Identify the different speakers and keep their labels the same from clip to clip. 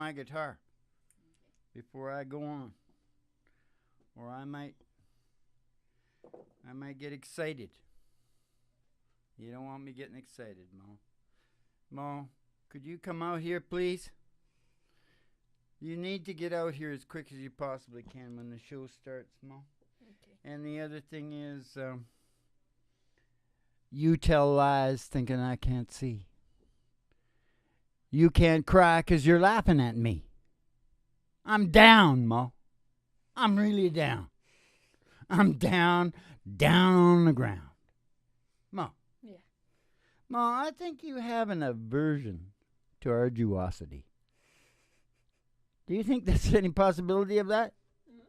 Speaker 1: my guitar before I go on, or I might get excited. You don't want me getting excited, Mo. Mo, could you come out here, please? You need to get out here as quick as you possibly can when the show starts, Mo.
Speaker 2: Okay.
Speaker 1: And the other thing is, you tell lies thinking I can't see. You can't cry 'cause you're laughing at me. I'm down, Mo. I'm really down. I'm down on the ground. Mo.
Speaker 2: Yeah.
Speaker 1: Mo, I think you have an aversion to arduosity. Do you think there's any possibility of that?
Speaker 2: No.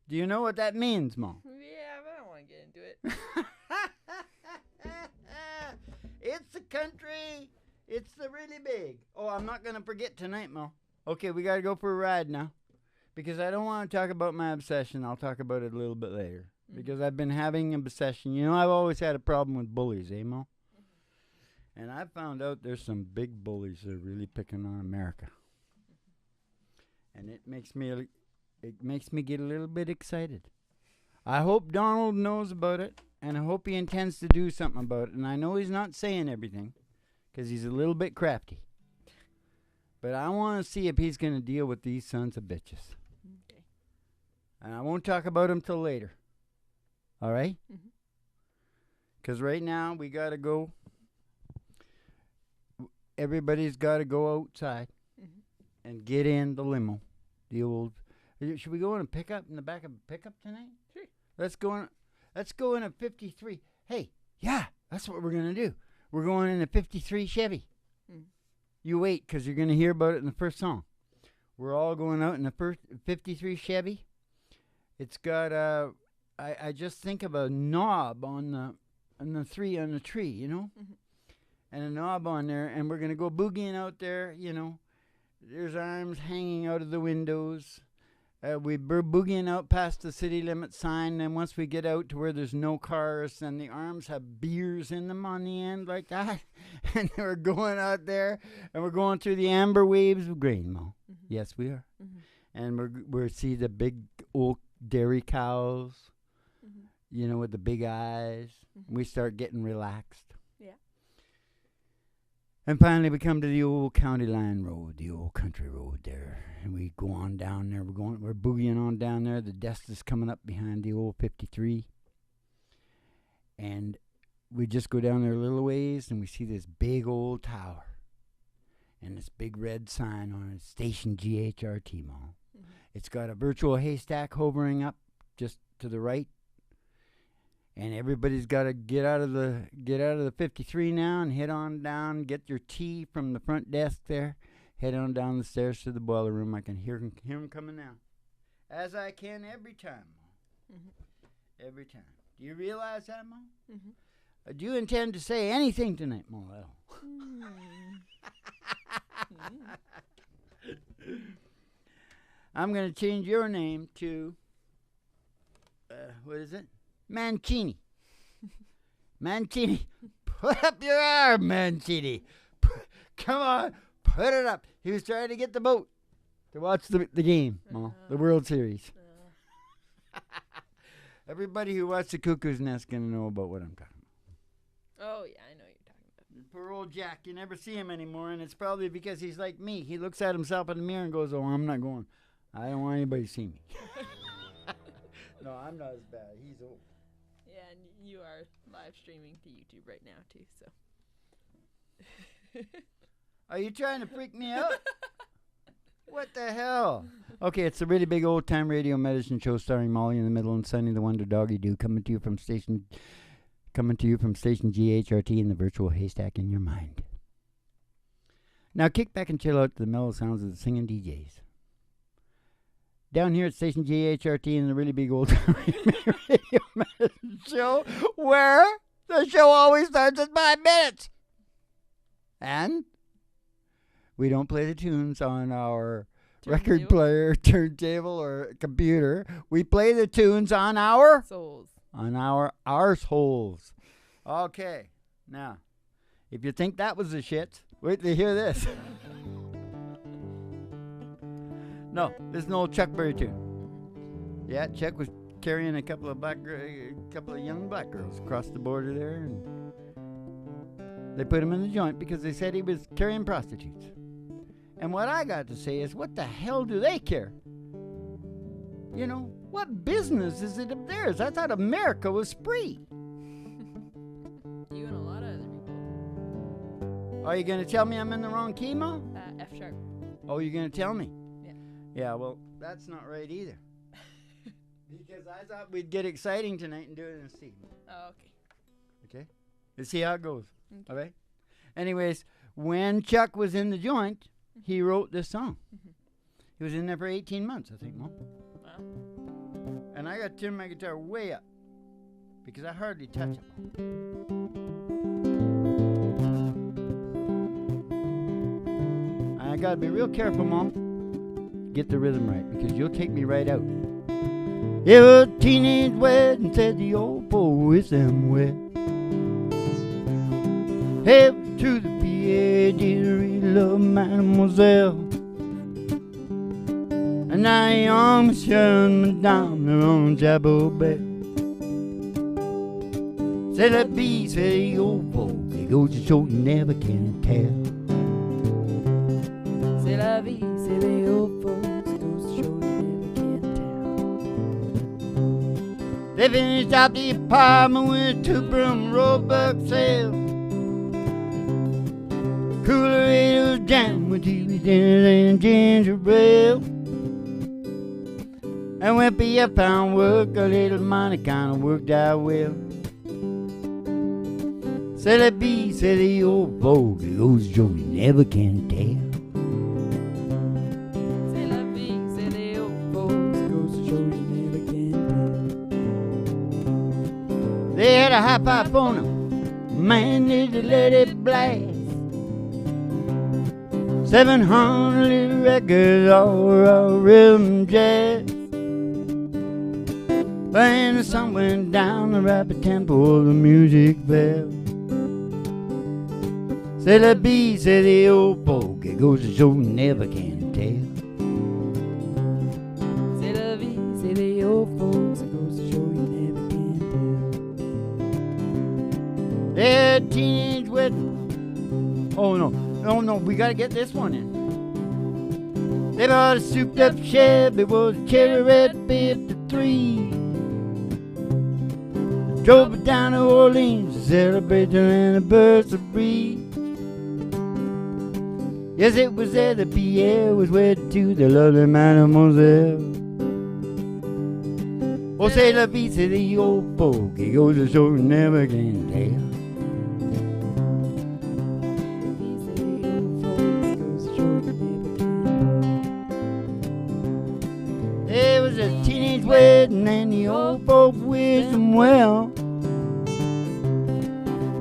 Speaker 1: Do you know what that means, Mo?
Speaker 2: Yeah, but I don't want to get into it.
Speaker 1: It's the country. It's the really big. Oh, I'm not going to forget tonight, Mo. Okay, we got to go for a ride now. Because I don't want to talk about my obsession. I'll talk about it a little bit later. Because I've been having an obsession. You know, I've always had a problem with bullies, eh, Mo? And I found out there's some big bullies that are really picking on America. And it makes me get a little bit excited. I hope Donald knows about it, and I hope he intends to do something about it. And I know he's not saying everything, because he's a little bit crafty. But I want to see if he's going to deal with these sons of bitches.
Speaker 2: Okay.
Speaker 1: And I won't talk about him till later. All right?
Speaker 2: Mhm.
Speaker 1: Because right now we got to go. Everybody's got to go outside and get in the limo. The old. Should we go in a pickup in the back of a pickup tonight?
Speaker 2: Sure.
Speaker 1: Let's go in a 53. Hey, yeah, that's what we're gonna do. We're going in a 53 Chevy. You wait, because you're gonna hear about it in the first song. We're all going out in the first 53 Chevy. It's got I just think of a knob on the tree, you know, and a knob on there, and we're gonna go boogieing out there, you know. There's arms hanging out of the windows. We're boogieing out past the city limit sign. And once we get out to where there's no cars, then the arms have beers in them on the end like that. And we're going out there, and we're going through the amber waves of grain, Mo. Yes, we are. And we're see the big old dairy cows, you know, with the big eyes. We start getting relaxed.
Speaker 2: Yeah.
Speaker 1: And finally, we come to the old county line road, the old country road there. And we go on down there. We're boogieing on down there. The dust is coming up behind the old 53. And we just go down there a little ways, and we see this big old tower. And this big red sign on it, Station GHRT, Mall. It's got a virtual haystack hovering up just to the right. And everybody's got to get out of the 53 now and head on down. Get your tea from the front desk there. Head on down the stairs to the boiler room. I can hear him coming now, as I can every time, Mo. Every time. Do you realize that, Mo? Do you intend to say anything tonight, Mo? I'm going to change your name to what is it? Mancini. Mancini. Put up your arm, Mancini. Come on. Put it up. He was trying to get the boat to watch the game, the World Series. Everybody who watched the Cuckoo's Nest going to know about what I'm talking about.
Speaker 2: Oh, yeah, I know what you're talking about.
Speaker 1: Poor old Jack. You never see him anymore, and it's probably because he's like me. He looks at himself in the mirror and goes, oh, I'm not going. I don't want anybody to see me. No, I'm not as bad. He's old.
Speaker 2: Yeah, and you are live streaming to YouTube right now, too, so.
Speaker 1: Are you trying to freak me out? What the hell? Okay, it's a really big old-time radio medicine show starring Molly in the middle and Sonny the Wonder Doggy Doo coming to you from station GHRT in the virtual haystack in your mind. Now kick back and chill out to the mellow sounds of the singing DJs. Down here at Station GHRT in the really big old radio medicine show, where the show always starts at 5 minutes. And we don't play the tunes on our record player, turntable, or computer. We play the tunes on our
Speaker 2: souls.
Speaker 1: On our arseholes. Okay. Now, if you think that was the shit, wait to hear this. No, this is an old Chuck Berry tune. Yeah, Chuck was carrying a couple of young black girls across the border there, and they put him in the joint because they said he was carrying prostitutes. And what I got to say is, what the hell do they care? You know, what business is it of theirs? I thought America was free.
Speaker 2: You and a lot of other people.
Speaker 1: Are you going to tell me I'm in the wrong key, Ma?
Speaker 2: F sharp.
Speaker 1: Oh, you're going to tell me?
Speaker 2: Yeah.
Speaker 1: Yeah, well, that's not right either. Because I thought we'd get exciting tonight and do it in C.
Speaker 2: Oh, okay.
Speaker 1: Okay? Let's see how it goes.
Speaker 2: Okay.
Speaker 1: All right? Anyways, when Chuck was in the joint, he wrote this song. He was in there for 18 months, I think, Mom.
Speaker 2: Wow.
Speaker 1: And I got to turn my guitar way up because I hardly touch it. I got to be real careful, Mom. Get the rhythm right because you'll take me right out. It was a teenage wedding, said the old boys them wet. Hey, to the PA, dearie, love mademoiselle. And now young Monsieur Madame, they're on Jabot bed. Said that bee, said the old folk, it goes to show you never can tell.
Speaker 2: C'est la vie, c'est the old folks, it goes to show you never can tell.
Speaker 1: They finished out the apartment with 2 broom roebuck sails. Cooler radio jam with TV dinners and ginger ale. And when P.F. found work, a little money kind of worked out well. Said the bee, said the old folk, it goes to show you never can tell.
Speaker 2: C'est la vie, c'est the old folks, it goes to show you never can tell.
Speaker 1: They had a high-fi phone, man, did they let it blast. 700 little records, all rhythm jazz. When the sun went down, the rapid tempo of the music fell. Said the bee, said the old folk, it goes to show you never can tell.
Speaker 2: C'est la vie, c'est the old folks, it goes to show you never can tell.
Speaker 1: They had a teenage wedding. Oh no, we gotta get this one in. They bought a souped up Chevy, it was a cherry red 53. Drove it down to Orleans to celebrate their anniversary. Yes, it was there that Pierre was wed to the lovely mademoiselle. Oh, say la vie, say the old folk, it goes to show you never can tell. There was a teenage wedding and the old folk wished them well.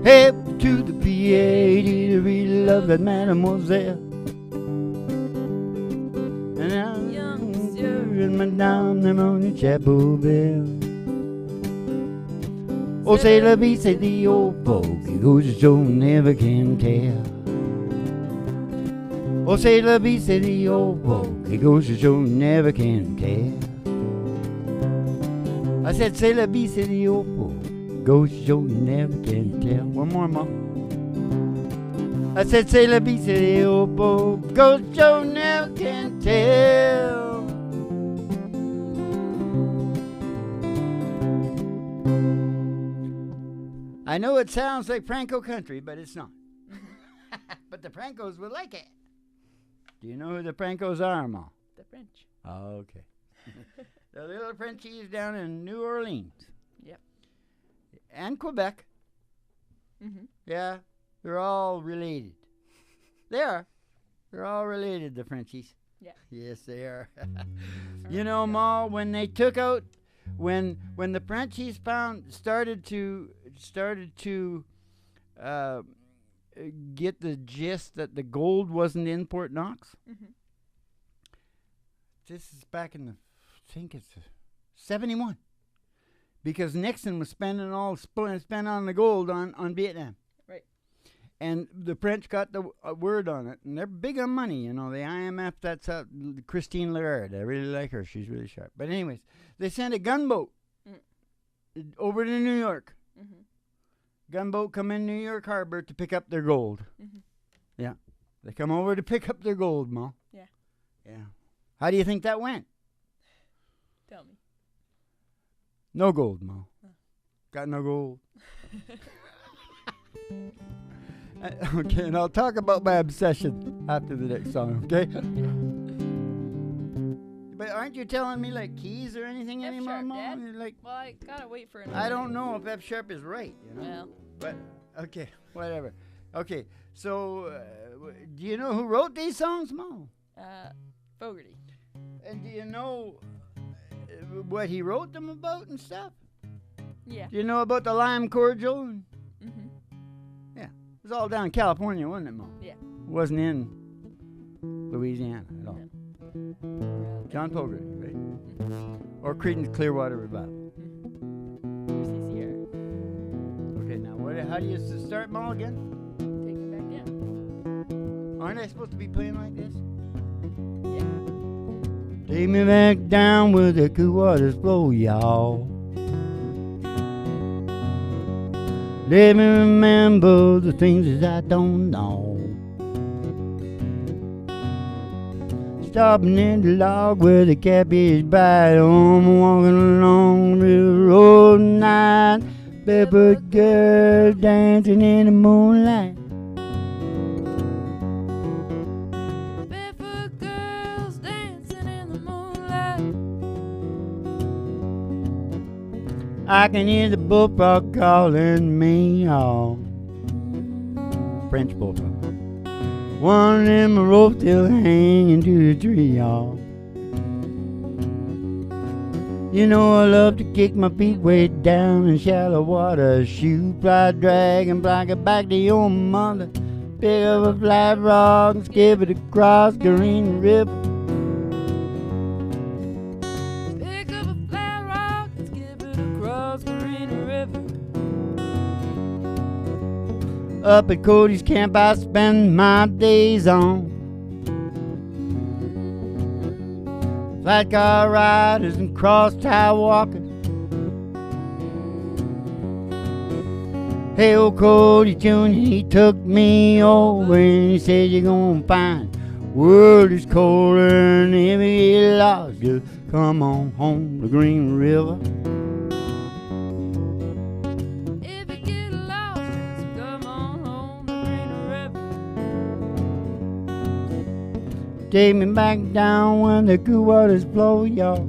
Speaker 1: Hey, to the PA, did you really love that mademoiselle? And now,
Speaker 2: Young monsieur
Speaker 1: and madame, they're on the chapel bell. Oh, say la vie, say the old folk, it goes to show never can tell. Oh, say la vie, say the old folk, it goes to show never can tell. I said, say la vie, say the old folk, goes to show you never can tell. One more, Mom. I said, say la vie, say the old folk, goes to show you never can tell. I know it sounds like Franco country, but it's not. But the Francos would like it. Do you know who the Francos are, Ma?
Speaker 2: The French.
Speaker 1: Oh, okay. The little Frenchies down in New Orleans.
Speaker 2: Yep.
Speaker 1: And Quebec.
Speaker 2: Mm-hmm.
Speaker 1: Yeah, they're all related. They are. They're all related, the Frenchies.
Speaker 2: Yeah.
Speaker 1: Yes, they are. You know, Ma, when they took out, when the Frenchies started to get the gist that the gold wasn't in Fort Knox.
Speaker 2: Mm-hmm.
Speaker 1: This is back in I think it's 71, because Nixon was spent on the gold on Vietnam.
Speaker 2: Right.
Speaker 1: And the French got the word on it, and they're big on money, you know. The IMF, that's Christine Lagarde. I really like her. She's really sharp. But anyways, they sent a gunboat over to New York.
Speaker 2: Mm-hmm.
Speaker 1: Gunboat come in New York Harbor to pick up their gold.
Speaker 2: Mm-hmm.
Speaker 1: Yeah. They come over to pick up their gold, Ma.
Speaker 2: Yeah.
Speaker 1: Yeah. How do you think that went?
Speaker 2: Tell me.
Speaker 1: No gold, Ma. Got no gold. Okay, and I'll talk about my obsession after the next song, okay? But aren't you telling me, like, keys or anything
Speaker 2: F
Speaker 1: anymore,
Speaker 2: sharp,
Speaker 1: Ma?
Speaker 2: Dad.
Speaker 1: You're like,
Speaker 2: Well, I gotta wait for another.
Speaker 1: I don't know if F sharp is right, you know?
Speaker 2: Well,
Speaker 1: But, okay, whatever. Okay, so, do you know who wrote these songs, Ma?
Speaker 2: Fogarty.
Speaker 1: And do you know what he wrote them about and stuff?
Speaker 2: Yeah.
Speaker 1: Do you know about the lime cordial?
Speaker 2: Mm-hmm.
Speaker 1: It was all down in California, wasn't it, Ma?
Speaker 2: Yeah.
Speaker 1: It wasn't in Louisiana at all.
Speaker 2: No.
Speaker 1: John Fogerty, right? Or Creedence Clearwater Revival.
Speaker 2: CCR.
Speaker 1: Okay, now how do you start, Ma, again?
Speaker 2: Take me back down.
Speaker 1: Aren't I supposed to be playing like this?
Speaker 2: Yeah.
Speaker 1: Take me back down where the cool waters flow, y'all. Let me remember the things that I don't know. Stopping in the log where the catfish bite. Oh, I'm walking along the road at night. Barefoot girl dancing in the moonlight.
Speaker 2: Barefoot girls dancing in the moonlight.
Speaker 1: I can hear the bullfrog calling me on. French bullfrog. One of them ropes still hanging to the tree, y'all. You know I love to kick my feet way down in shallow water. Shoot, fly, drag, and fly it back to your mother. Pick up a flat rock and skip it across Green River.
Speaker 2: Pick up a flat rock and skip it across Green River.
Speaker 1: Up at Cody's camp I spend my days on. Flat car riders and cross-tie walkers. Hey, old Cody Jr., he took me over and he said, you're gonna find world is colder than if you get lost. Just come on home to Green River.
Speaker 2: If you get lost, just come on home to Green River.
Speaker 1: Take me back down when the cool waters flow, y'all.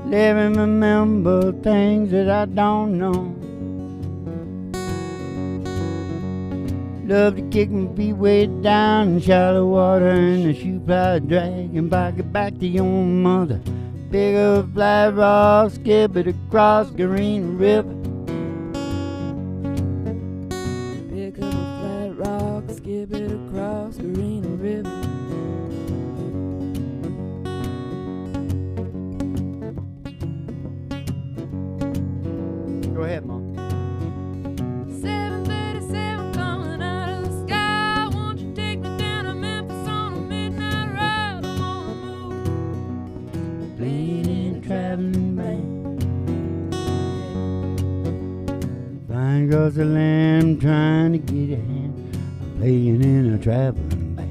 Speaker 1: Let me remember things that I don't know. Love to kick my feet way down in shallow water and the shoe plow drag and back it back to your mother. Pick up a flat rock, skip it across Green River.
Speaker 2: Pick up a flat rock, skip it across Green River.
Speaker 1: Go ahead, Mom.
Speaker 2: 737 coming out of the sky. Won't you take me down to Memphis on a midnight ride? I'm on the move,
Speaker 1: Playing in a traveling band. Flying across the land, trying to get a hand. I'm playing in a traveling band.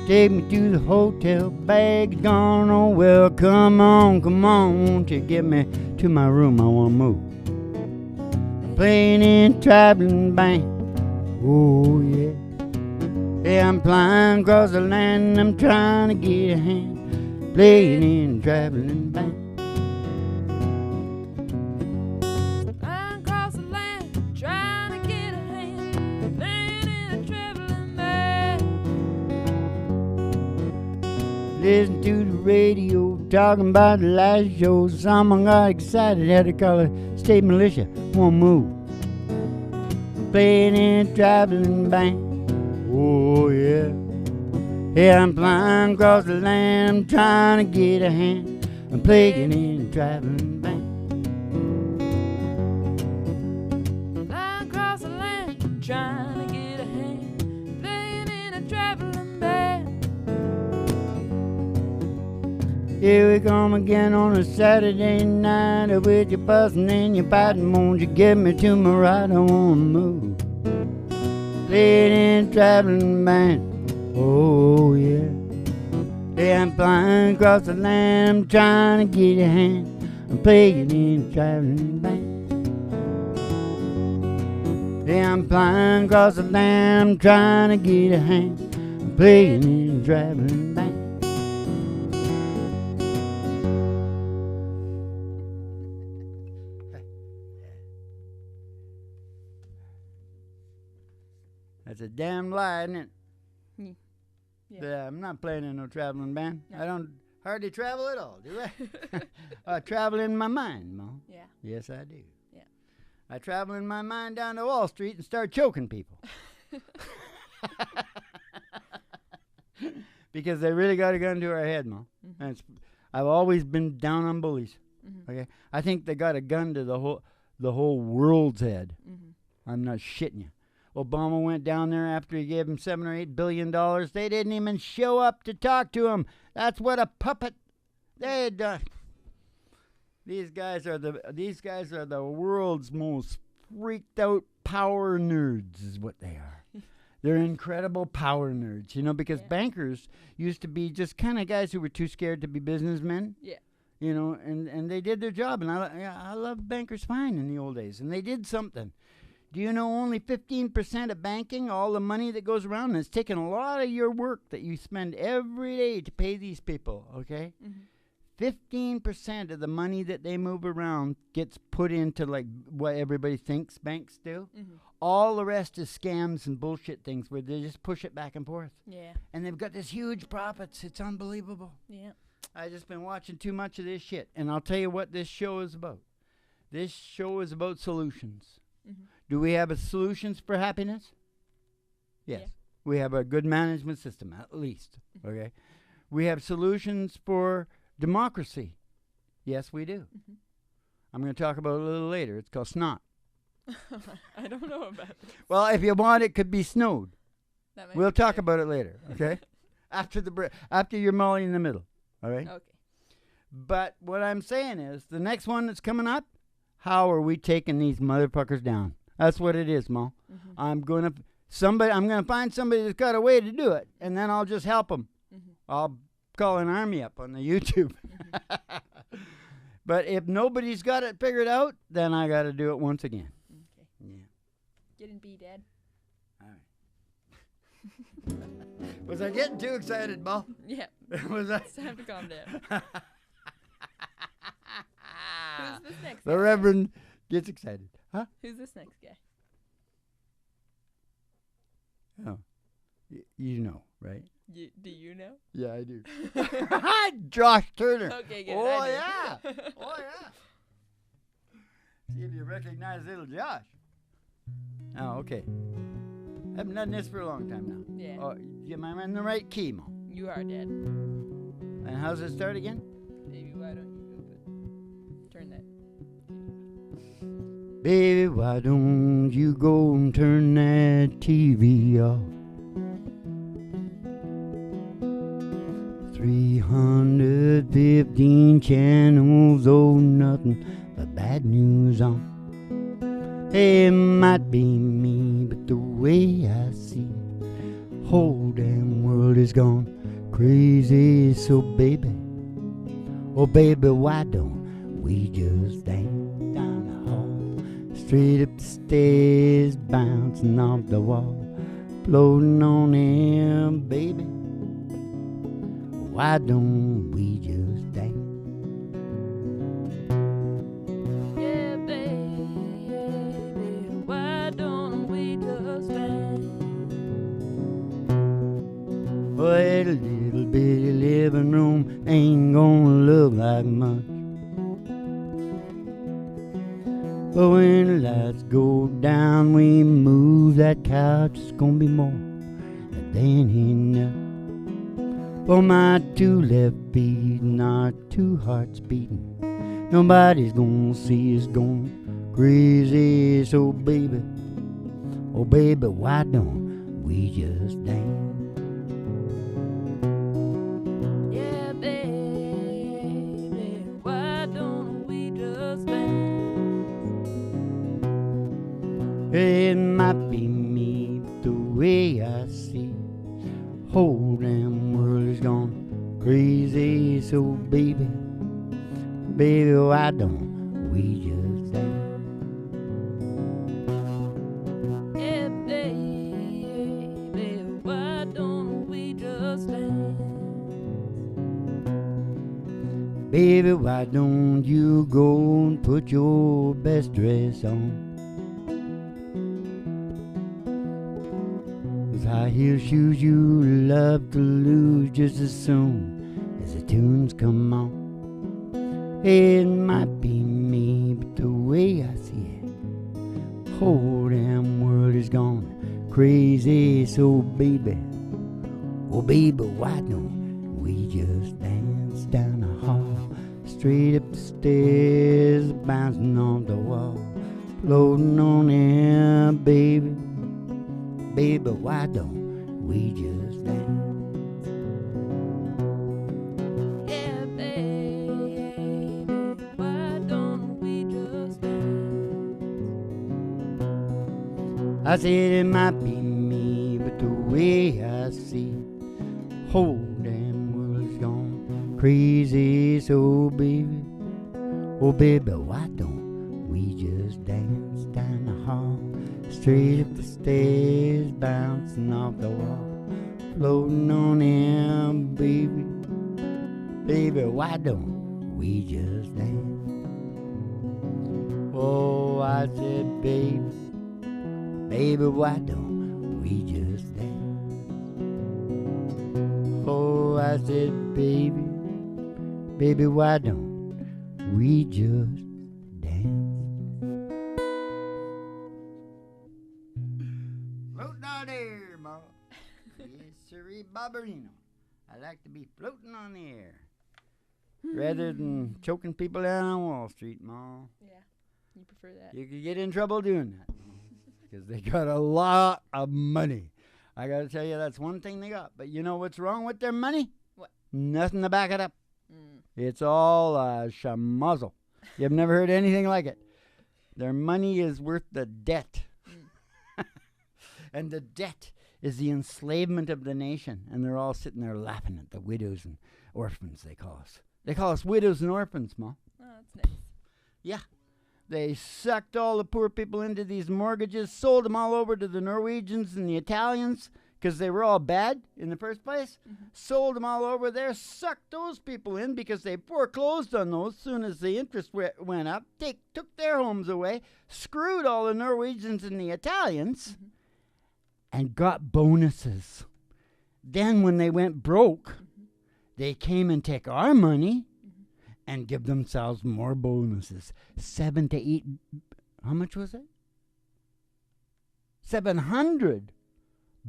Speaker 1: Take me to the hotel, bag's gone, oh well, come on, won't you get me to my room, I wanna move. Playing in a traveling band, oh yeah. Yeah, I'm flying across the land, I'm trying to get a hand. Playing in a traveling band.
Speaker 2: flying across the land, trying to get a hand. Playing in a traveling band.
Speaker 1: Listen to the radio, talking about the last show. Someone got excited, had to call it state militia, won't move. Playing in a traveling band, oh yeah. Yeah, I'm flying across the land, I'm trying to get a hand. I'm playing in a traveling band. Here we come again on a Saturday night with your fussing and your fighting. Won't you get me to my ride? I wanna move. Playing in traveling band. Oh yeah. Yeah, I'm flying across the land. I'm trying to get a hand. I'm playing in a traveling band. Yeah, I'm flying across the land. I'm trying to get a hand. I'm playing in a traveling band. That's a damn lie, isn't it?
Speaker 2: Yeah.
Speaker 1: Yeah, I'm not playing in no traveling band.
Speaker 2: No.
Speaker 1: I don't hardly travel at all, do I? I travel in my mind, Mom.
Speaker 2: Yeah.
Speaker 1: Yes, I do.
Speaker 2: Yeah.
Speaker 1: I travel in my mind down to Wall Street and start choking people. Because they really got a gun to our head, Mom.
Speaker 2: Mm-hmm.
Speaker 1: And I've always been down on bullies.
Speaker 2: Mm-hmm.
Speaker 1: Okay, I think they got a gun to the whole world's head.
Speaker 2: Mm-hmm.
Speaker 1: I'm not shitting you. Obama went down there after he gave him $7 or $8 billion. They didn't even show up to talk to him. That's what a puppet they had done. These guys are the world's most freaked out power nerds, is what they are. They're incredible power nerds, you know, because bankers used to be just kind of guys who were too scared to be businessmen.
Speaker 2: Yeah.
Speaker 1: You know, and they did their job, and I love bankers fine in the old days, and they did something. Do you know only 15% of banking, all the money that goes around, and it's taking a lot of your work that you spend every day to pay these people, okay?
Speaker 2: Mm-hmm.
Speaker 1: 15% of the money that they move around gets put into, like, what everybody thinks banks do.
Speaker 2: Mm-hmm.
Speaker 1: All the rest is scams and bullshit things where they just push it back and forth.
Speaker 2: Yeah.
Speaker 1: And they've got this huge profits. It's unbelievable.
Speaker 2: Yeah.
Speaker 1: I've just been watching too much of this shit, and I'll tell you what this show is about. This show is about solutions.
Speaker 2: Mm-hmm.
Speaker 1: Do we have a solutions for happiness? Yes.
Speaker 2: Yeah.
Speaker 1: We have a good management system, at least. Okay. We have solutions for democracy. Yes, we do.
Speaker 2: Mm-hmm.
Speaker 1: I'm going to talk about it a little later. It's called snot.
Speaker 2: I don't know about it.
Speaker 1: Well, if you want, it could be snowed.
Speaker 2: That might
Speaker 1: We'll
Speaker 2: be
Speaker 1: talk
Speaker 2: good.
Speaker 1: about it later. Okay. After your Molly in the middle. All right.
Speaker 2: Okay.
Speaker 1: But what I'm saying is, the next one that's coming up, how are we taking these motherfuckers down? That's what it is, Ma.
Speaker 2: Mm-hmm.
Speaker 1: I'm gonna find somebody that's got a way to do it, and then I'll just help them.
Speaker 2: Mm-hmm.
Speaker 1: I'll call an army up on the YouTube.
Speaker 2: Mm-hmm.
Speaker 1: But if nobody's got it figured out, then I got to do it once again.
Speaker 2: Okay.
Speaker 1: Yeah.
Speaker 2: Get in B, Dad.
Speaker 1: All right. Was I getting too excited, Ma?
Speaker 2: Yeah.
Speaker 1: Was I?
Speaker 2: It's time to calm down. Who's this next
Speaker 1: The
Speaker 2: guy?
Speaker 1: Reverend gets excited. Huh?
Speaker 2: Who's this next guy?
Speaker 1: Oh. You know, right?
Speaker 2: Do you know?
Speaker 1: Yeah, I do. Josh Turner.
Speaker 2: Okay, good.
Speaker 1: Oh,
Speaker 2: I do.
Speaker 1: yeah. Oh, yeah. See if you recognize little Josh. Oh, okay. Haven't done this for a long time now.
Speaker 2: Yeah.
Speaker 1: Oh, am I in the right key, Mo?
Speaker 2: You are, Dad.
Speaker 1: And how's it start again?
Speaker 2: Baby, why don't you go but turn that?
Speaker 1: Baby, why don't you go and turn that TV off? 315 channels, oh, nothing but bad news on. It might be me, but the way I see it, whole damn world is gone crazy. So baby, oh baby, why don't we just dance down the hall, straight up the stairs, bouncing off the wall, floating on air, baby. Why don't we just dance?
Speaker 2: Yeah, baby, why don't we just dance?
Speaker 1: Well, that little bitty living room ain't gonna look like much, but when the lights go down, we move that couch. It's gonna be more than enough for my two left feet and our two hearts beating. Nobody's gonna see us going crazy. So baby, oh baby, why don't we just dance?
Speaker 2: Yeah, baby,
Speaker 1: It might be me the way I see. Whole damn world is gone crazy, so baby, baby, why don't we just dance?
Speaker 2: Yeah, baby, why don't we just dance?
Speaker 1: Baby, why don't you go and put your best dress on? Those high heel shoes you love to lose just as soon as the tunes come on. It might be me, but the way I see it, whole damn world is gone crazy, so baby, oh baby, why don't we just dance down the hall, straight up the stairs, bouncing off the wall, floating on air, baby, baby, why don't we just dance?
Speaker 2: Yeah, baby, why don't we just dance?
Speaker 1: I said it might be me, but the way I see, whole damn world's gone crazy, so baby, oh baby, why don't we just dance down the hall, straight up the stairs, bouncing off the wall, floating on air, baby, baby, why don't we just dance? Oh, I said, baby, baby, why don't we just dance? Oh, I said, baby, baby, why don't we just dance? Floating on air, Ma. Yes, sirree, Barbarino. I like to be floating on the air rather than choking people down on Wall Street, Ma.
Speaker 2: Yeah, you prefer that.
Speaker 1: You could get in trouble doing that because they got a lot of money. I got to tell you, that's one thing they got. But you know what's wrong with their money?
Speaker 2: What?
Speaker 1: Nothing to back it up.
Speaker 2: Mm.
Speaker 1: It's all a schmozzle. You've never heard anything like it. Their money is worth the debt. And the debt is the enslavement of the nation. And they're all sitting there laughing at the widows and orphans, they call us. They call us widows and orphans, Ma.
Speaker 2: Oh, that's nice.
Speaker 1: Yeah. They sucked all the poor people into these mortgages, sold them all over to the Norwegians and the Italians because they were all bad in the first place.
Speaker 2: Mm-hmm.
Speaker 1: Sold them all over there, sucked those people in because they foreclosed on those as soon as the interest went up, took their homes away, screwed all the Norwegians and the Italians, and got bonuses. Then when they went broke, they came and take our money and give themselves more bonuses. 7 to 8, how much was it? $700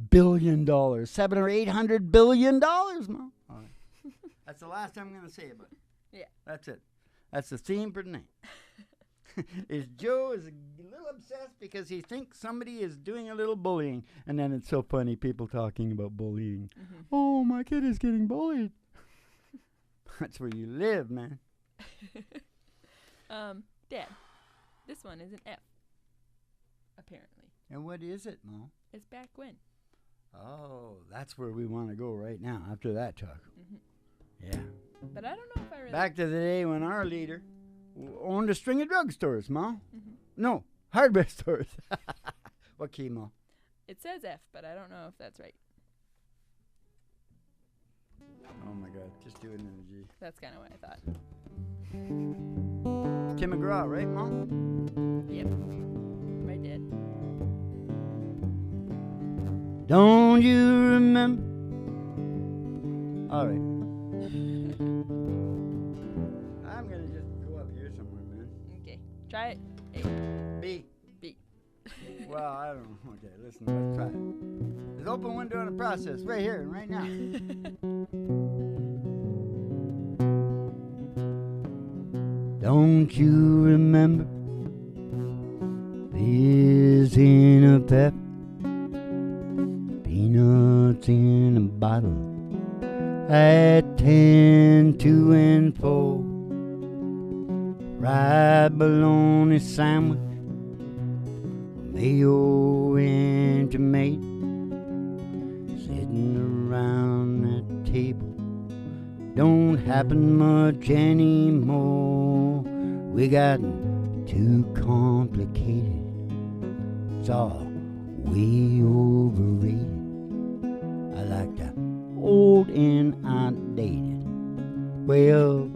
Speaker 1: billion. $700 or $800 billion, Mom. All right. That's the last I'm going to say about it.
Speaker 2: Yeah.
Speaker 1: That's it. That's the theme for tonight. Is Joe is a little obsessed because he thinks somebody is doing a little bullying. And then it's so funny, people talking about bullying.
Speaker 2: Mm-hmm.
Speaker 1: Oh, my kid is getting bullied. That's where you live, man.
Speaker 2: Dad, this one is an F, apparently.
Speaker 1: And what is it, Mom?
Speaker 2: It's back when.
Speaker 1: Oh, that's where we want to go right now after that talk.
Speaker 2: Mm-hmm.
Speaker 1: Yeah.
Speaker 2: But I don't know if I really...
Speaker 1: Back to the day when our leader owned a string of drugstores, Ma.
Speaker 2: Mm-hmm.
Speaker 1: No, hardware stores. What key, Ma?
Speaker 2: It says F, but I don't know if that's right.
Speaker 1: Oh, my God. Just do it in a G.
Speaker 2: That's kind of what I thought.
Speaker 1: Tim McGraw, right, Ma?
Speaker 2: Yep. My dad.
Speaker 1: Don't you remember? All right. I'm going to just go up here somewhere, man.
Speaker 2: Okay. Try it. A.
Speaker 1: B.
Speaker 2: B.
Speaker 1: Well, I don't know. Okay, listen, let's try it. There's open window in the process right here and right now. Don't you remember this in a pep, peanuts in a bottle at 10, 2, and 4, fried bologna sandwich, mayo and tomato, sitting around that table. Don't happen much anymore. We got too complicated. It's all way overrated. I like the old and outdated. Well,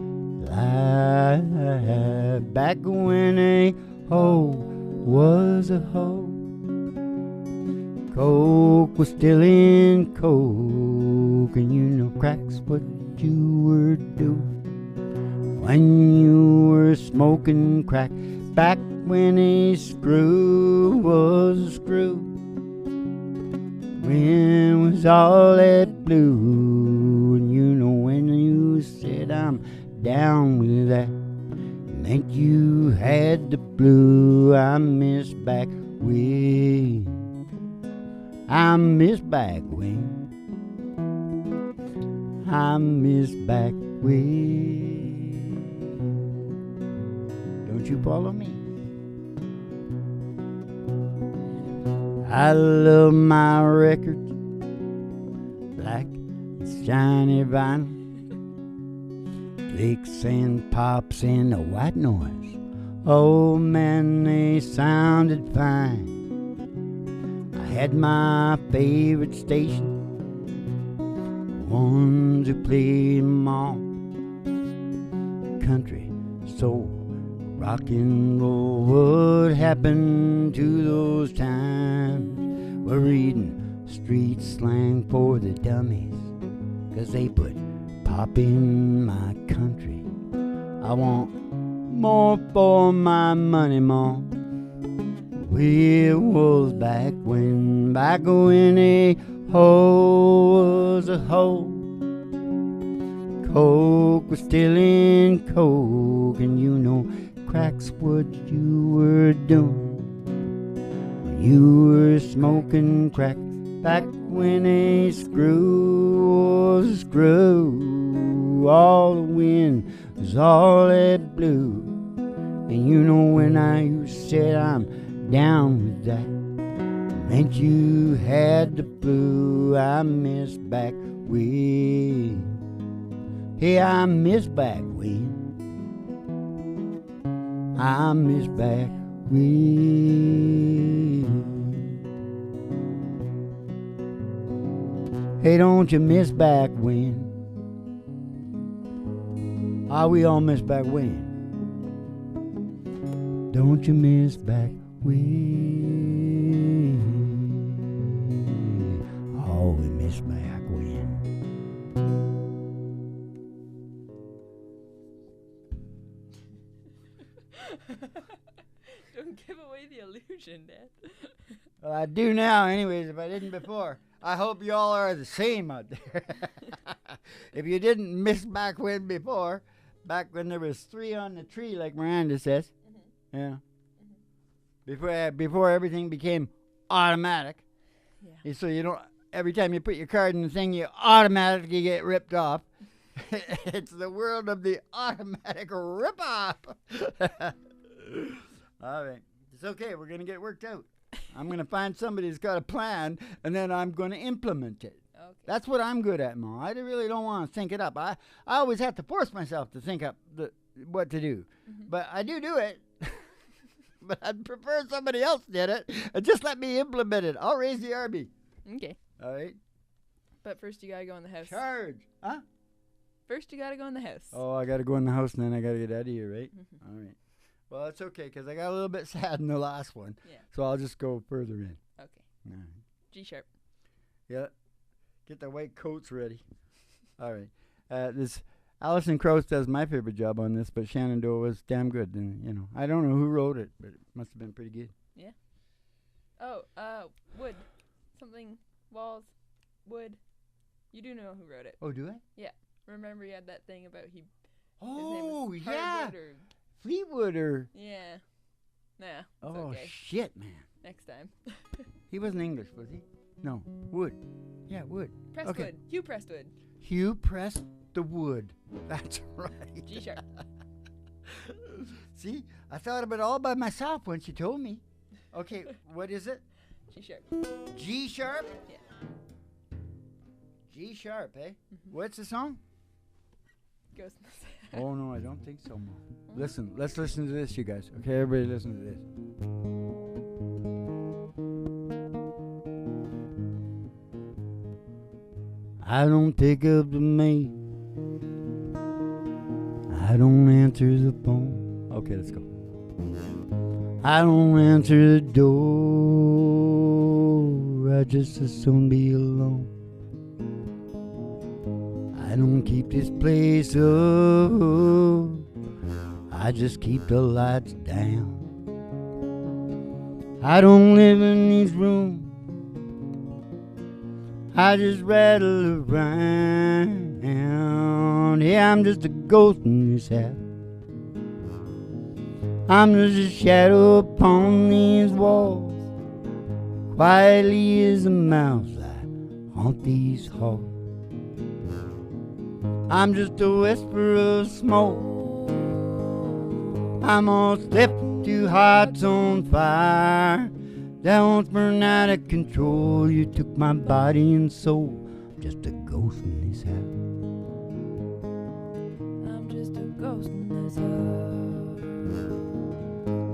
Speaker 1: back when a hoe was a hoe, Coke was still in Coke, and you know crack's what you were doing when you were smoking crack. Back when a screw was a screw, when was all that blue, and you know when you said I'm down with that, meant you had the blue. I miss back when, I miss back when, I miss back when. Don't you follow me? I love my records, black and shiny vinyl, clicks and pops and the white noise. Oh man, they sounded fine. I had my favorite station, ones who played them all. Country, soul, rock and roll. What happened to those times? We're reading street slang for the dummies, 'cause they put pop in my country. I want more for my money, Mom. It was back when a hoe was a hoe. Coke was still in Coke, and you know crack's what you were doing when you were smoking crack. Back when a screw was a screw, all the wind was all that blue. And you know when you said I'm down with that, meant you had the blue. I miss back when, hey, I miss back when, I miss back when. Hey, don't you miss back when? We all miss back when. Don't you miss back when? Oh, we miss back when.
Speaker 2: Don't give away the illusion, Dad.
Speaker 1: Well, I do now anyways, if I didn't before. I hope you all are the same out there. If you didn't miss back when before, back when there was 3 on the tree, like Miranda says. Mm-hmm. Yeah. Mm-hmm. Before everything became automatic. Yeah. So you don't, every time you put your card in the thing, you automatically get ripped off. It's the world of the automatic rip-off. All right. It's okay. We're going to get worked out. I'm going to find somebody who's got a plan, and then I'm going to implement it. Okay. That's what I'm good at, Ma. I really don't want to think it up. I always have to force myself to think up what to do. Mm-hmm. But I do it. But I'd prefer somebody else did it, and just let me implement it. I'll raise the RB.
Speaker 2: Okay.
Speaker 1: All right.
Speaker 2: But first you got to go in the house.
Speaker 1: Charge. Huh?
Speaker 2: First you got to go in the house.
Speaker 1: Oh, I got to go in the house, and then I got to get out of here, right? Mm-hmm. All right. Well, it's okay, because I got a little bit sad in the last one. Yeah. So I'll just go further in.
Speaker 2: Okay.
Speaker 1: All right.
Speaker 2: G-sharp.
Speaker 1: Yeah. Get the white coats ready. All right. This Alison Krauss does my favorite job on this, but Shenandoah was damn good. And, you know, I don't know who wrote it, but it must have been pretty good.
Speaker 2: Yeah. Oh, wood. Something, walls, wood. You do know who wrote it.
Speaker 1: Oh, do I?
Speaker 2: Yeah. Remember you had that thing about his
Speaker 1: name was
Speaker 2: yeah.
Speaker 1: Fleetwood or...
Speaker 2: Yeah. Nah.
Speaker 1: Oh,
Speaker 2: okay.
Speaker 1: Shit, man.
Speaker 2: Next time.
Speaker 1: He wasn't English, was he? No. Wood. Yeah, wood.
Speaker 2: Presswood. Okay. Hugh Presswood.
Speaker 1: Hugh pressed the wood. That's right.
Speaker 2: G-sharp.
Speaker 1: See? I thought of it all by myself when she told me. Okay, what is it?
Speaker 2: G sharp.
Speaker 1: G sharp?
Speaker 2: Yeah.
Speaker 1: G sharp, eh?
Speaker 2: Mhm.
Speaker 1: What's the song?
Speaker 2: Ghost in the Sand.
Speaker 1: Oh no, I don't think so, Mom. Listen, let's listen to this, you guys. Okay, everybody listen to this. I don't pick up the mail. I don't answer the phone. Okay, let's go. I don't answer the door. I just as soon be alone. I don't keep this place up. I just keep the lights down. I don't live in these rooms. I just rattle around. Yeah, I'm just a ghost in this house. I'm just a shadow upon these walls. Quietly as a mouse, I haunt these halls. I'm just a whisper of smoke. I'm all slipped to hearts on fire that won't burn out of control. You took my body and soul. I'm just a ghost in this house.
Speaker 2: I'm just a ghost in this house.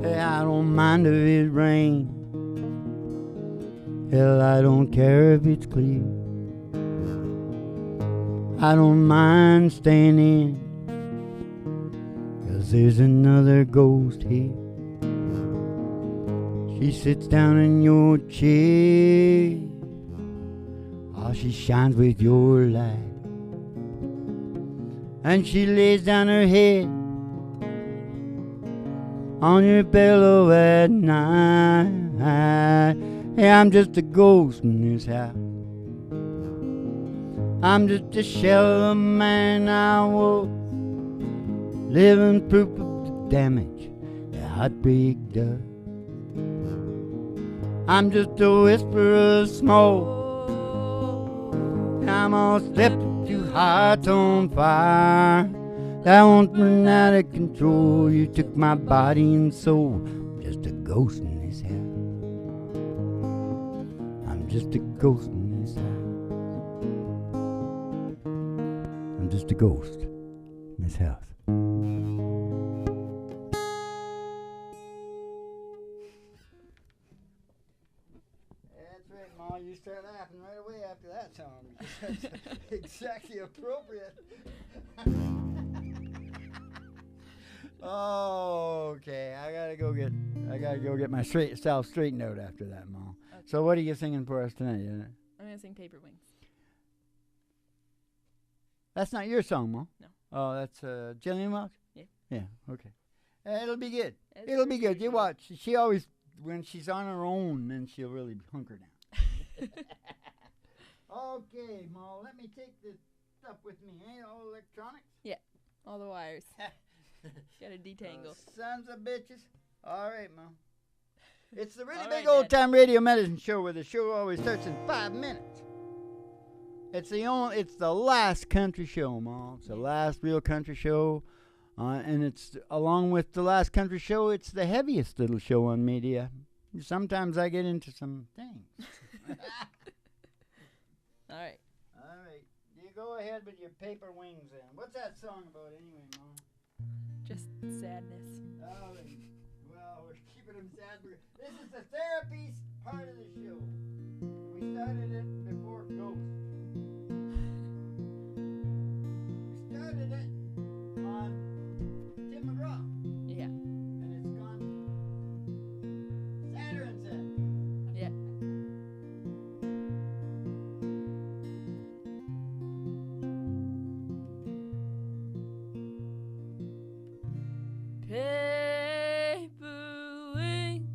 Speaker 1: Hey, I don't mind if it rains. Hell, I don't care if it's clear. I don't mind staying in, 'cause there's another ghost here. She sits down in your chair. Oh, she shines with your light. And she lays down her head on your pillow at night. Hey, I'm just a ghost in this house. I'm just a shell of the man I was, living proof of the damage that heartbreak does. I'm just a whisper of smoke. I'm all slipped to hearts on fire that won't burn out of control. You took my body and soul. I'm just a ghost in this house. I'm just a ghost in this house. I'm just a ghost in this house. That's right, Ma. You start laughing right away after that song because that's exactly appropriate. Okay, I gotta go get my self straightened out after that, Ma.
Speaker 2: Okay.
Speaker 1: So what are you singing for us tonight?
Speaker 2: I'm gonna sing Paper Wings.
Speaker 1: That's not your song, Ma.
Speaker 2: No.
Speaker 1: Oh, that's Jillian Welch?
Speaker 2: Yeah.
Speaker 1: Yeah, okay. It'll be good.
Speaker 2: It's
Speaker 1: It'll be
Speaker 2: pretty
Speaker 1: good. You
Speaker 2: good.
Speaker 1: watch. She always, when she's on her own, then she'll really hunker down. Okay, Ma, let me take this stuff with me. Ain't all electronics?
Speaker 2: All the wires. Gotta detangle.
Speaker 1: Sons of bitches. All right, Ma. It's the really
Speaker 2: All
Speaker 1: big
Speaker 2: right,
Speaker 1: old
Speaker 2: Dad.
Speaker 1: time radio medicine show where the show always starts in 5 minutes. It's the last country show, Ma. It's the last real country show. And it's, along with the last country show, it's the heaviest little show on media. Sometimes I get into some things.
Speaker 2: All right.
Speaker 1: All right. You go ahead with your paper wings then. What's that song about anyway, Mom?
Speaker 2: Just sadness.
Speaker 1: All right. Well, we're keeping them sad. This is the therapy part of the show. We started it before Ghost. We started it on Tim McGraw.
Speaker 2: Yeah.
Speaker 1: And it's gone sadder and sadder.
Speaker 2: Yeah. Paper wings,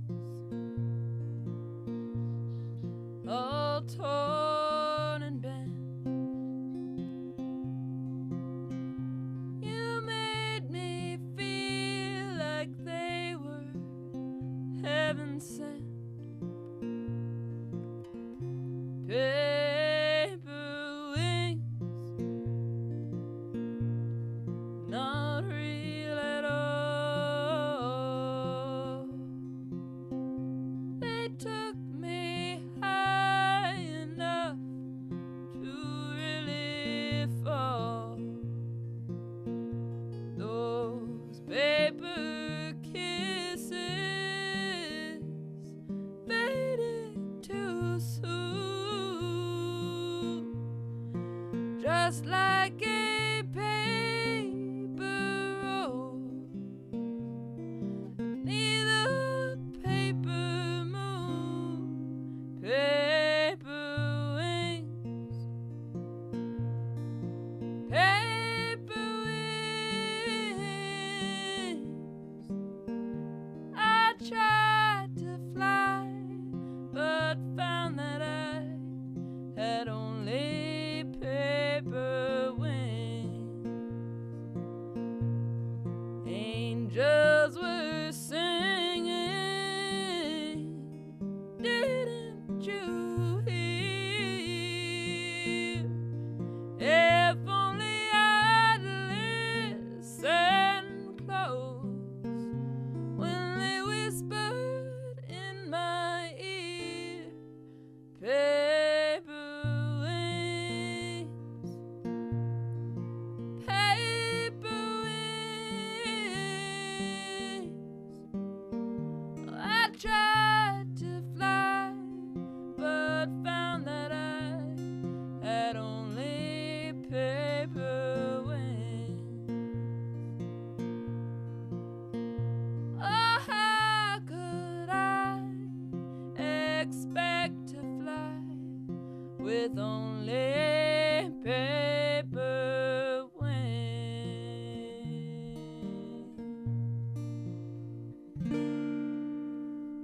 Speaker 2: all torn just like a paper roll. Neither paper moon, paper wings, paper wings. I tried to fly, but found that I had only paper wings. Angels were singing, didn't you hear? If only I'd listen close when they whispered in my ear, paper wings, paper wings. I tried to fly, but found that I had only paper wings. Oh, how could I expect to fly with only paper wings?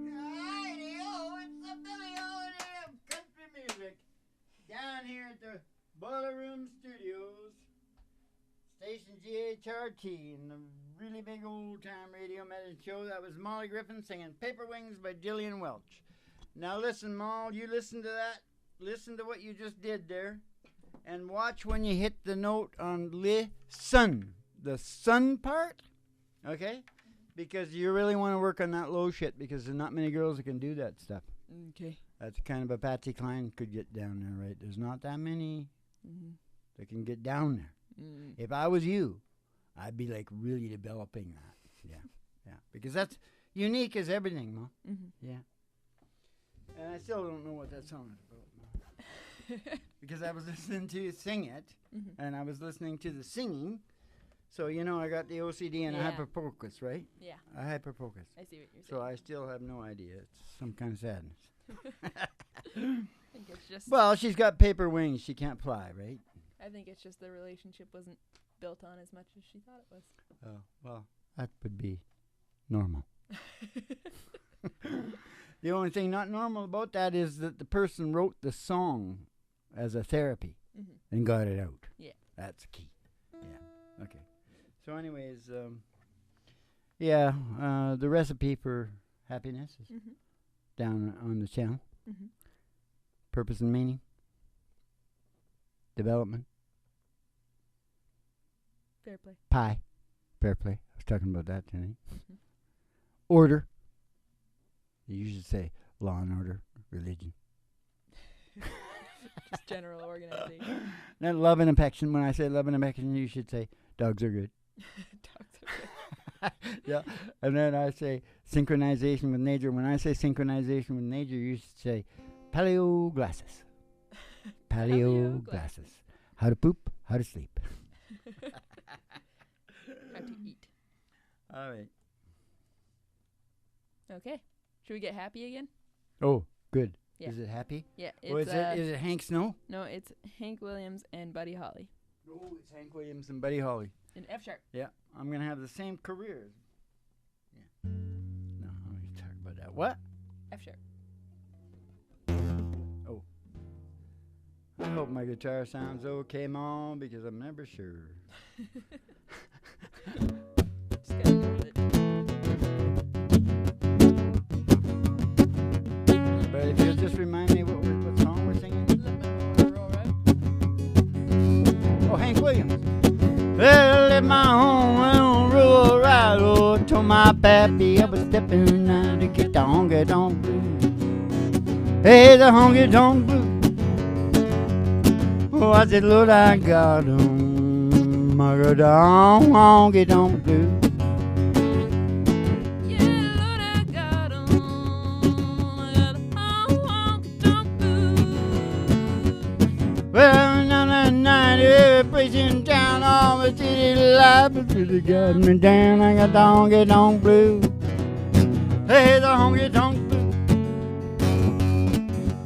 Speaker 1: Rightio, it's the Billy Holiday of country music. Down here at the Boiler Room Studios, station GHRT, and the really big old time radio medicine show. That was Molly Griffin singing Paper Wings by Jillian Welch. Now listen, Moll, you listen to that. Listen to what you just did there. And watch when you hit the note on listen. The sun part. Okay? Because you really want to work on that low shit, because there's not many girls that can do that stuff.
Speaker 2: Okay.
Speaker 1: That's kind of a Patsy Cline could get down there, right? There's not that many that can get down there. If I was you, I'd be like really developing that. Yeah, yeah. Because that's unique as everything, Mo. Yeah. And I still don't know what that song is about, Mo. Because I was listening to you sing it, and I was listening to the singing. So, you know, I got the OCD and a
Speaker 2: Yeah.
Speaker 1: hyperfocus, right?
Speaker 2: Yeah,
Speaker 1: A hyperfocus.
Speaker 2: I see what you're
Speaker 1: So I still have no idea. It's some kind of sadness.
Speaker 2: saying. I think it's just.
Speaker 1: Well, she's got paper wings. She can't fly, right?
Speaker 2: I think it's just the relationship wasn't built on as much as she thought it was.
Speaker 1: Oh, well, that would be normal. The only thing not normal about that is that the person wrote the song as a therapy and got it out.
Speaker 2: Yeah.
Speaker 1: That's key. Yeah. Okay. So anyways, the recipe for happiness is down on the channel. Purpose and meaning. Development.
Speaker 2: Fair play.
Speaker 1: Pie. Fair play. I was talking about that tonight. Order. You should say law and order, religion.
Speaker 2: Just general organization.
Speaker 1: Then love and affection. When I say love and affection, you should say dogs are good.
Speaker 2: Dogs are good.
Speaker 1: Yeah. And then I say synchronization with nature. When I say synchronization with nature, you should say paleo glasses. Paleo glasses. How to poop, how to sleep.
Speaker 2: How to eat.
Speaker 1: All right.
Speaker 2: Okay. Should we get happy again?
Speaker 1: Oh, good.
Speaker 2: Yeah.
Speaker 1: Is it happy?
Speaker 2: Yeah. It's,
Speaker 1: Or is it Hank Snow?
Speaker 2: No, it's Hank Williams and Buddy Holly.
Speaker 1: No, it's Hank Williams and Buddy Holly.
Speaker 2: In F sharp.
Speaker 1: Yeah, I'm going to have the same careers. Yeah. No, let me talk about that. What?
Speaker 2: F sharp.
Speaker 1: Oh. I hope my guitar sounds okay, Mom, because I'm never sure.
Speaker 2: Just gotta go with it.
Speaker 1: But if you'll just remind me what song we're singing. Oh, Hank Williams. Well, in my home, rural ride, oh, to my pappy, I was stepping out to get the honky tonk blues. Hey, the honky tonk blues. Oh, I said, Lord, I got 'em. I got the honky tonk blues.
Speaker 2: Yeah, Lord, I got 'em. I got a honky tonk blues.
Speaker 1: Well, now that night, facing down on the city life. The city got me down. I got the honky tonk blues. Hey, the honky tonk blues.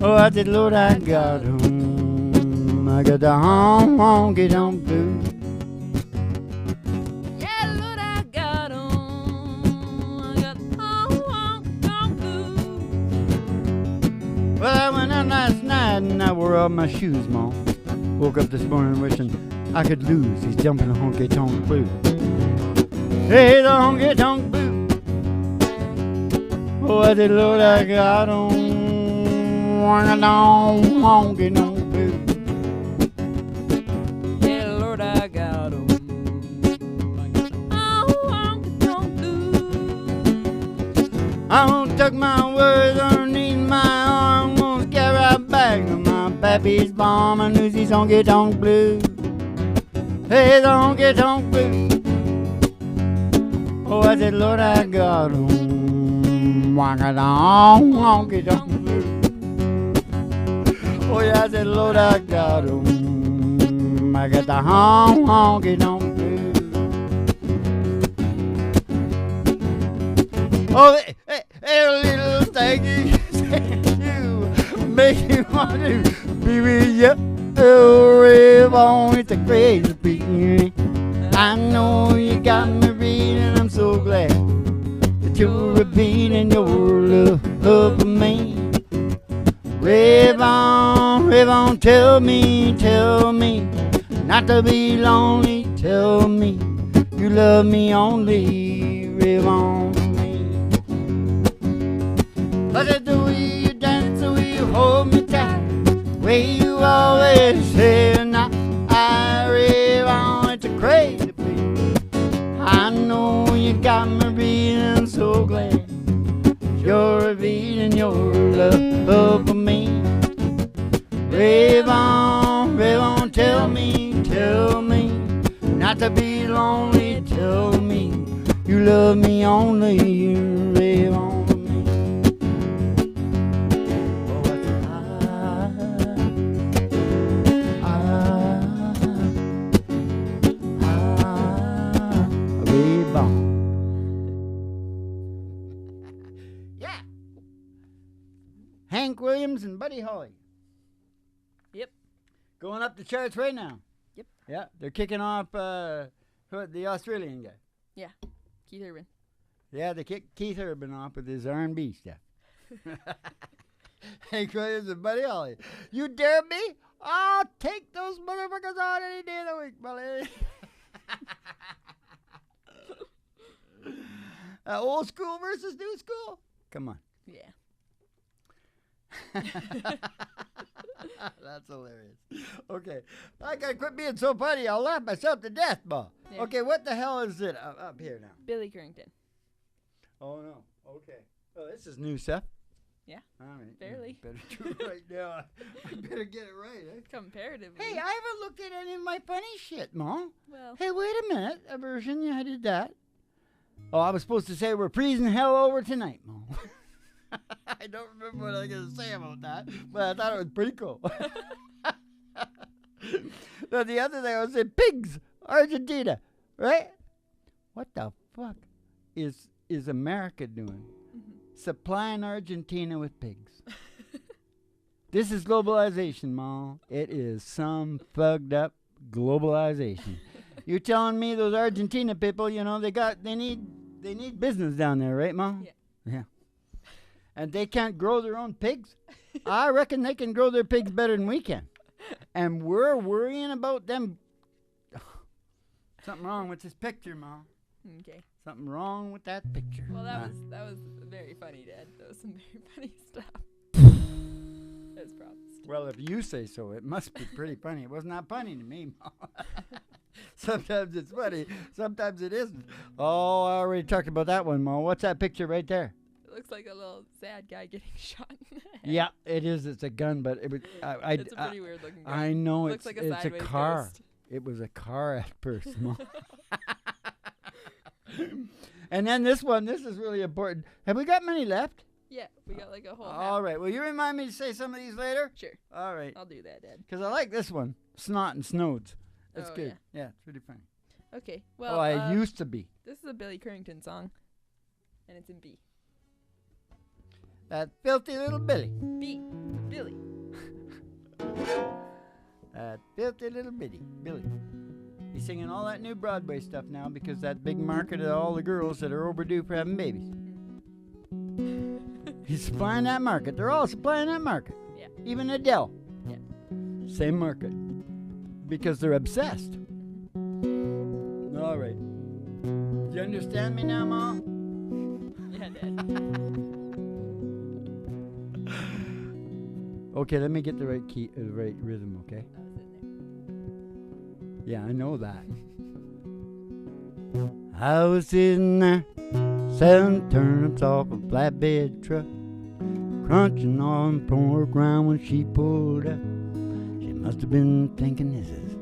Speaker 1: Oh, I said, Lord, I got 'em. I got the honky tonk blues.
Speaker 2: Yeah, Lord, I got 'em. I got honky blues.
Speaker 1: Well, I went out last night and I wore all my shoes, Mom. Woke up this morning wishing I could lose these jumping honky tonk blues. Hey, the honky tonk blues. Oh, I said, Lord, I got 'em. Honky tonk blues.
Speaker 2: Yeah, Lord, I got 'em. Honky tonk blues.
Speaker 1: I won't tuck my words underneath my arm. Won't get right back to my pappy's bomb. I knew these honky tonk blues. Hey, the honky tonk blues. Oh, I said, Lord, I got 'em. Honky tonk blues. Oh, yeah, I said, Lord, I got 'em. I got the honky tonk blues. Oh, hey, little thing you make me want to be with you. Oh, Ribbon, it's a crazy beat. I know you got me reading. I'm so glad that you're repeating your love for me. Ribbon, tell me, not to be lonely. Tell me you love me only, Ribbon. I said the way you dance, the way you hold me tight, the way you always say now, Ribbon, it's a crazy beat. I know you got me reading. I'm so glad you're revealing your love for me. Ribbon, tell me, not to be lonely. Tell me you love me only, Ribbon. Yeah. Hank Williams and Buddy Holly.
Speaker 2: Yep.
Speaker 1: Going up the charts right now.
Speaker 2: Yep.
Speaker 1: Yeah, they're kicking off the Australian guy.
Speaker 2: Yeah. Keith Urban.
Speaker 1: Yeah, they kicked Keith Urban off with his R&B stuff. Hank Williams and Buddy Holly. You dare me? I'll take those motherfuckers on any day of the week, buddy. Old school versus new school? Come on.
Speaker 2: Yeah.
Speaker 1: That's hilarious. Okay. I gotta quit being so funny. I'll laugh myself to death, Ma.
Speaker 2: Yeah.
Speaker 1: Okay, what the hell is it up here now?
Speaker 2: Billy Currington.
Speaker 1: Oh, no. Okay. Oh, this is new stuff.
Speaker 2: Yeah.
Speaker 1: All right.
Speaker 2: Barely.
Speaker 1: Better do it right now. I better get it right, eh?
Speaker 2: Comparatively.
Speaker 1: Hey, I haven't looked at any of my funny shit, Ma.
Speaker 2: Well.
Speaker 1: Hey, wait a minute. A version, yeah, I did that. Oh, I was supposed to say we're freezing hell over tonight, Ma. I don't remember what I was going to say about that, but I thought it was pretty cool. Now, the other thing I was saying, pigs, Argentina, right? What the fuck is America doing? Supplying Argentina with pigs. This is globalization, Ma. It is some thugged up globalization. You're telling me those Argentina people, you know, they need business down there, right, Ma?
Speaker 2: Yeah.
Speaker 1: Yeah. And they can't grow their own pigs? I reckon they can grow their pigs better than we can. And we're worrying about them. Something wrong with this picture, Ma.
Speaker 2: Okay.
Speaker 1: Something wrong with that picture.
Speaker 2: Well, that was very funny, Dad. That was some very funny stuff. As promised.
Speaker 1: Well, if you say so, it must be pretty funny. It was not funny to me, Ma. Sometimes it's funny. Sometimes it isn't. Oh, I already talked about that one, Ma. What's that picture right there?
Speaker 2: It looks like a little sad guy getting shot in the head.
Speaker 1: Yeah, it is. It's a gun, but it was.
Speaker 2: It's a pretty weird looking gun.
Speaker 1: I know
Speaker 2: Looks like a
Speaker 1: it's a
Speaker 2: sideways
Speaker 1: car.
Speaker 2: ghost.
Speaker 1: It was a car at first, Ma. And then this one. This is really important. Have we got many left?
Speaker 2: Yeah, we got like a whole
Speaker 1: All right. Will you remind me to say some of these later?
Speaker 2: Sure.
Speaker 1: All right.
Speaker 2: I'll do that, Dad.
Speaker 1: Because I like this one. Snot and Snodes. That's
Speaker 2: Oh,
Speaker 1: good. Yeah, it's really funny.
Speaker 2: Okay. Well,
Speaker 1: I used to be.
Speaker 2: this is a Billy Currington song, and it's in B.
Speaker 1: That filthy little Billy.
Speaker 2: B. Billy.
Speaker 1: That filthy little Billy. He's singing all that new Broadway stuff now because that big market of all the girls that are overdue for having babies. He's supplying that market. They're all supplying that market.
Speaker 2: Yeah.
Speaker 1: Even Adele.
Speaker 2: Yeah.
Speaker 1: Same market. Because they're obsessed. All right. Do you understand me now, Mom?
Speaker 2: Yeah, Dad.
Speaker 1: Okay, let me get the right key, the right rhythm, okay?
Speaker 2: I was in there.
Speaker 1: Yeah, I know that. I was sitting there selling turnips off a flatbed truck, crunching on pork rind when she pulled up. She must have been thinking, this is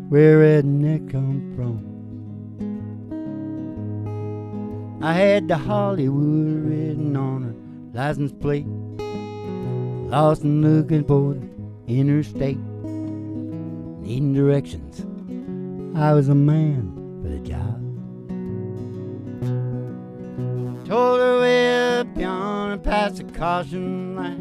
Speaker 1: where redneck come from. I had the Hollywood written on her license plate, lost and looking for the interstate, needing directions. I was a man for the job. Told her way up yonder past the caution light,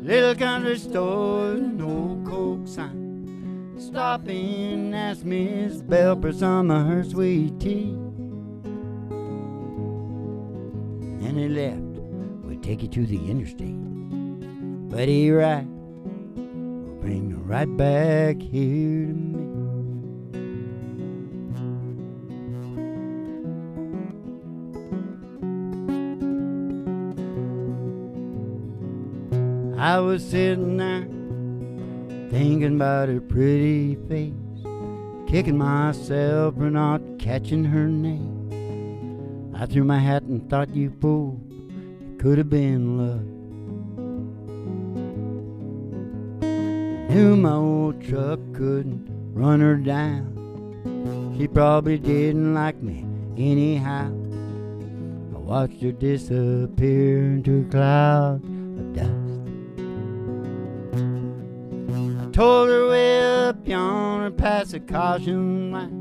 Speaker 1: little country store with an old Coke sign. Stop in and ask Miss Bell for some of her sweet tea. And he left. We'll take you to the interstate. But he right will bring you right back here to me. I was sitting there thinking about her pretty face, kicking myself for not catching her name. I threw my hat and thought, you fool, it could have been love. Knew my old truck couldn't run her down. She probably didn't like me anyhow. I watched her disappear into a cloud of dust. I told her way up yonder past the caution light,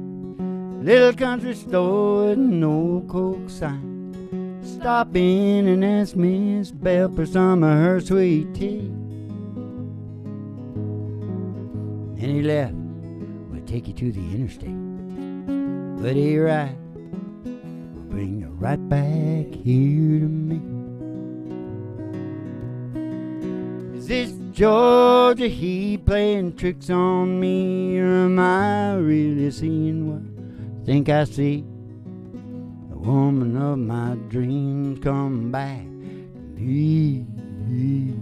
Speaker 1: little country store with an old Coke sign. Stop in and ask Miss Bell for some of her sweet tea. And he left. We'll take you to the interstate. But he right will bring you right back here to me. Is this Georgia he playing tricks on me, or am I really seeing what I think I see? The woman of my dreams come back to me. You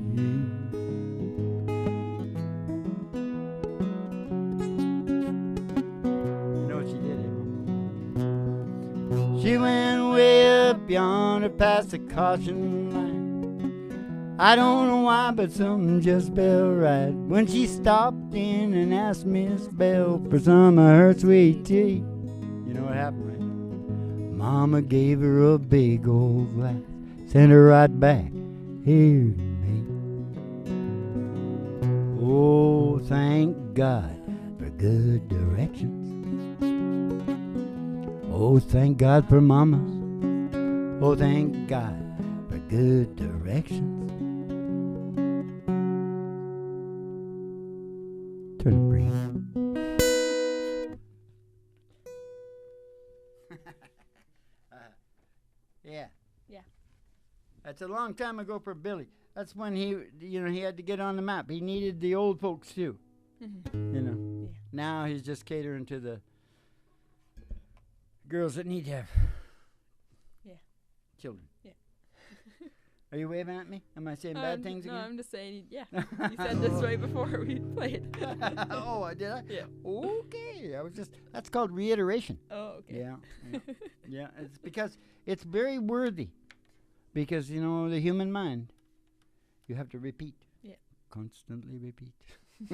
Speaker 1: know what she did, Emma? She went way up yonder past the caution line. I don't know why, but something just felt right when she stopped in and asked Miss Bell for some of her sweet tea. You know what happened, right? Mama gave her a big old glass, sent her right back here to me. Oh, thank God for good directions. Oh, thank God for mamas. Oh, thank God for good directions. Turn it green. Yeah.
Speaker 2: Yeah.
Speaker 1: That's a long time ago for Billy. That's when he had to get on the map. He needed the old folks too.
Speaker 2: Mm-hmm.
Speaker 1: You know.
Speaker 2: Yeah.
Speaker 1: Now he's just catering to the girls that need to have children.
Speaker 2: Yeah.
Speaker 1: Are you waving at me? Am I saying bad things
Speaker 2: no,
Speaker 1: again?
Speaker 2: I'm just saying, yeah. You said this right before we played.
Speaker 1: Oh, did I?
Speaker 2: Yeah.
Speaker 1: Okay. That's called reiteration.
Speaker 2: Oh, okay.
Speaker 1: Yeah. Yeah. It's because it's very worthy. Because, the human mind, you have to repeat.
Speaker 2: Yeah.
Speaker 1: Constantly repeat.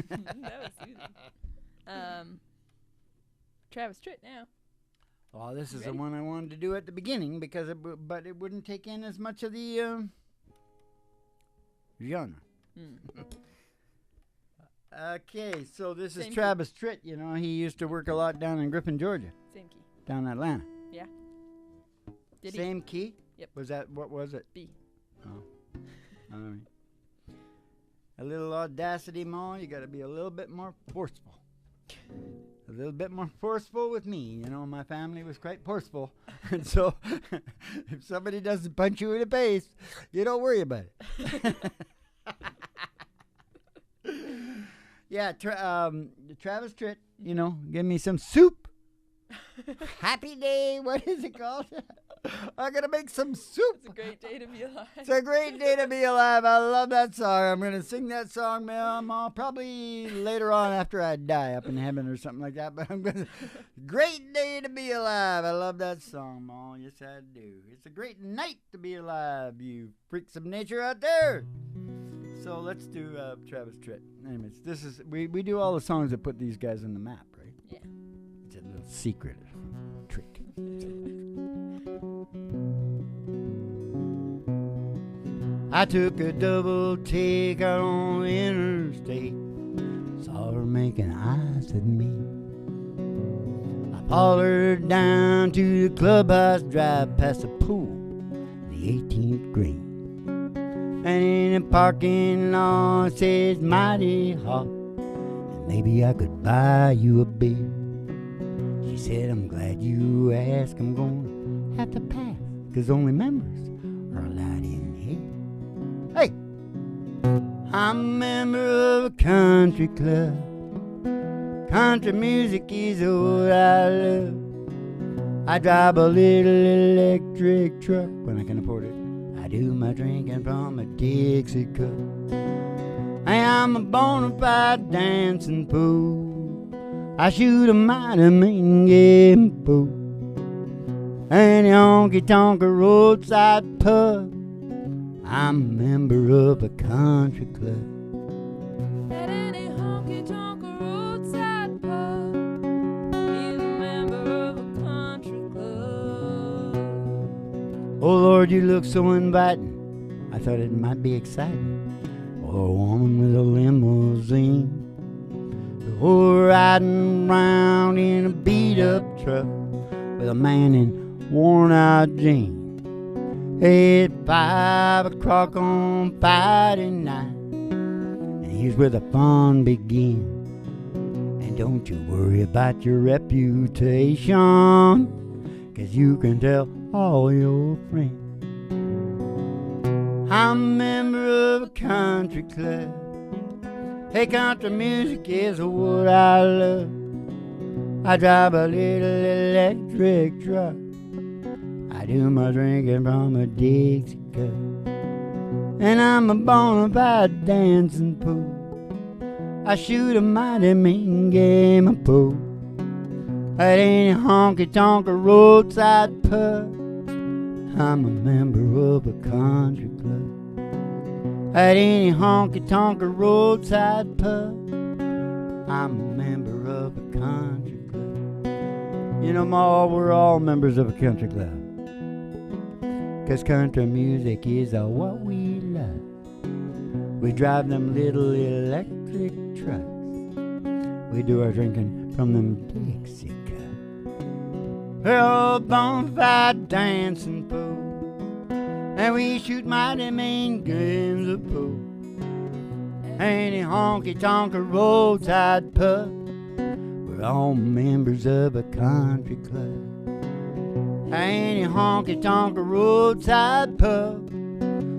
Speaker 2: That was soothing. Travis Tritt now.
Speaker 1: Oh, this is the
Speaker 2: Ready?
Speaker 1: one I wanted to do at the beginning because but it wouldn't take in as much of the genre.
Speaker 2: Mm.
Speaker 1: Okay, so this is
Speaker 2: Same key.
Speaker 1: Travis Tritt. You know, he used to work a lot down in Griffin, Georgia,
Speaker 2: Same key.
Speaker 1: down in Atlanta.
Speaker 2: Yeah. Did he?
Speaker 1: Same key?
Speaker 2: Yep.
Speaker 1: Was that, what was it?
Speaker 2: B.
Speaker 1: Oh. All right. A little audacity, Ma. You got to be a little bit more forceful. A little bit more forceful with me. You know, my family was quite forceful. And so if somebody doesn't punch you in the face, you don't worry about it. Yeah, Travis Tritt, you know, give me some soup. Happy day. What is it called? I'm going to make some soup.
Speaker 2: It's a great day to be alive.
Speaker 1: It's a great day to be alive. I love that song. I'm going to sing that song, man. Probably later on after I die up in heaven or something like that. But I'm going to. Great day to be alive. I love that song, Ma. Yes, I do. It's a great night to be alive, you freaks of nature out there. So let's do Travis Tritt. Anyways, this is we do all the songs that put these guys on the map, right?
Speaker 2: Yeah.
Speaker 1: It's a little secret trick. I took a double take out on the interstate. Saw her making eyes at me. I followed down to the clubhouse drive past the pool, the 18th green. And in the parking lot says mighty hot, and maybe I could buy you a beer. She said, I'm glad you asked. I'm going to have to pass, 'cause only members are allowed in here. Hey! I'm a member of a country club. Country music is what I love. I drive a little electric truck when I can afford it. I do my drinking from a Dixie cup. I am a bona fide dancing fool. I shoot a mighty mean game pool. And the honky tonk roadside pub. I'm a member of a country club.
Speaker 2: At any honky tonk roadside pub, he's a member of a country club.
Speaker 1: Oh Lord, you look so inviting. I thought it might be exciting. Oh, a woman with a limousine. Oh, riding around in a beat-up truck with a man in worn-out jeans. At 5 o'clock on Friday night, and here's where the fun begins. And don't you worry about your reputation, 'cause you can tell all your friends. I'm a member of a country club. Hey, country music is what I love. I drive a little electric truck. I do my drinking from a Dixie cup. And I'm a bona fide dancing fool. I shoot a mighty mean game of pool. At any honky tonk roadside pub. I'm a member of a country club. At any honky tonk roadside pub. I'm a member of a country club. You know, Ma, we're all members of a country club. 'Cause country music is what we love. We drive them little electric trucks. We do our drinking from them Dixie cups. We're all bona fide dancing fools. And we shoot mighty mean games of pool. Any honky tonk roadside pub. We're all members of a country club. Any honky tonk roadside pub.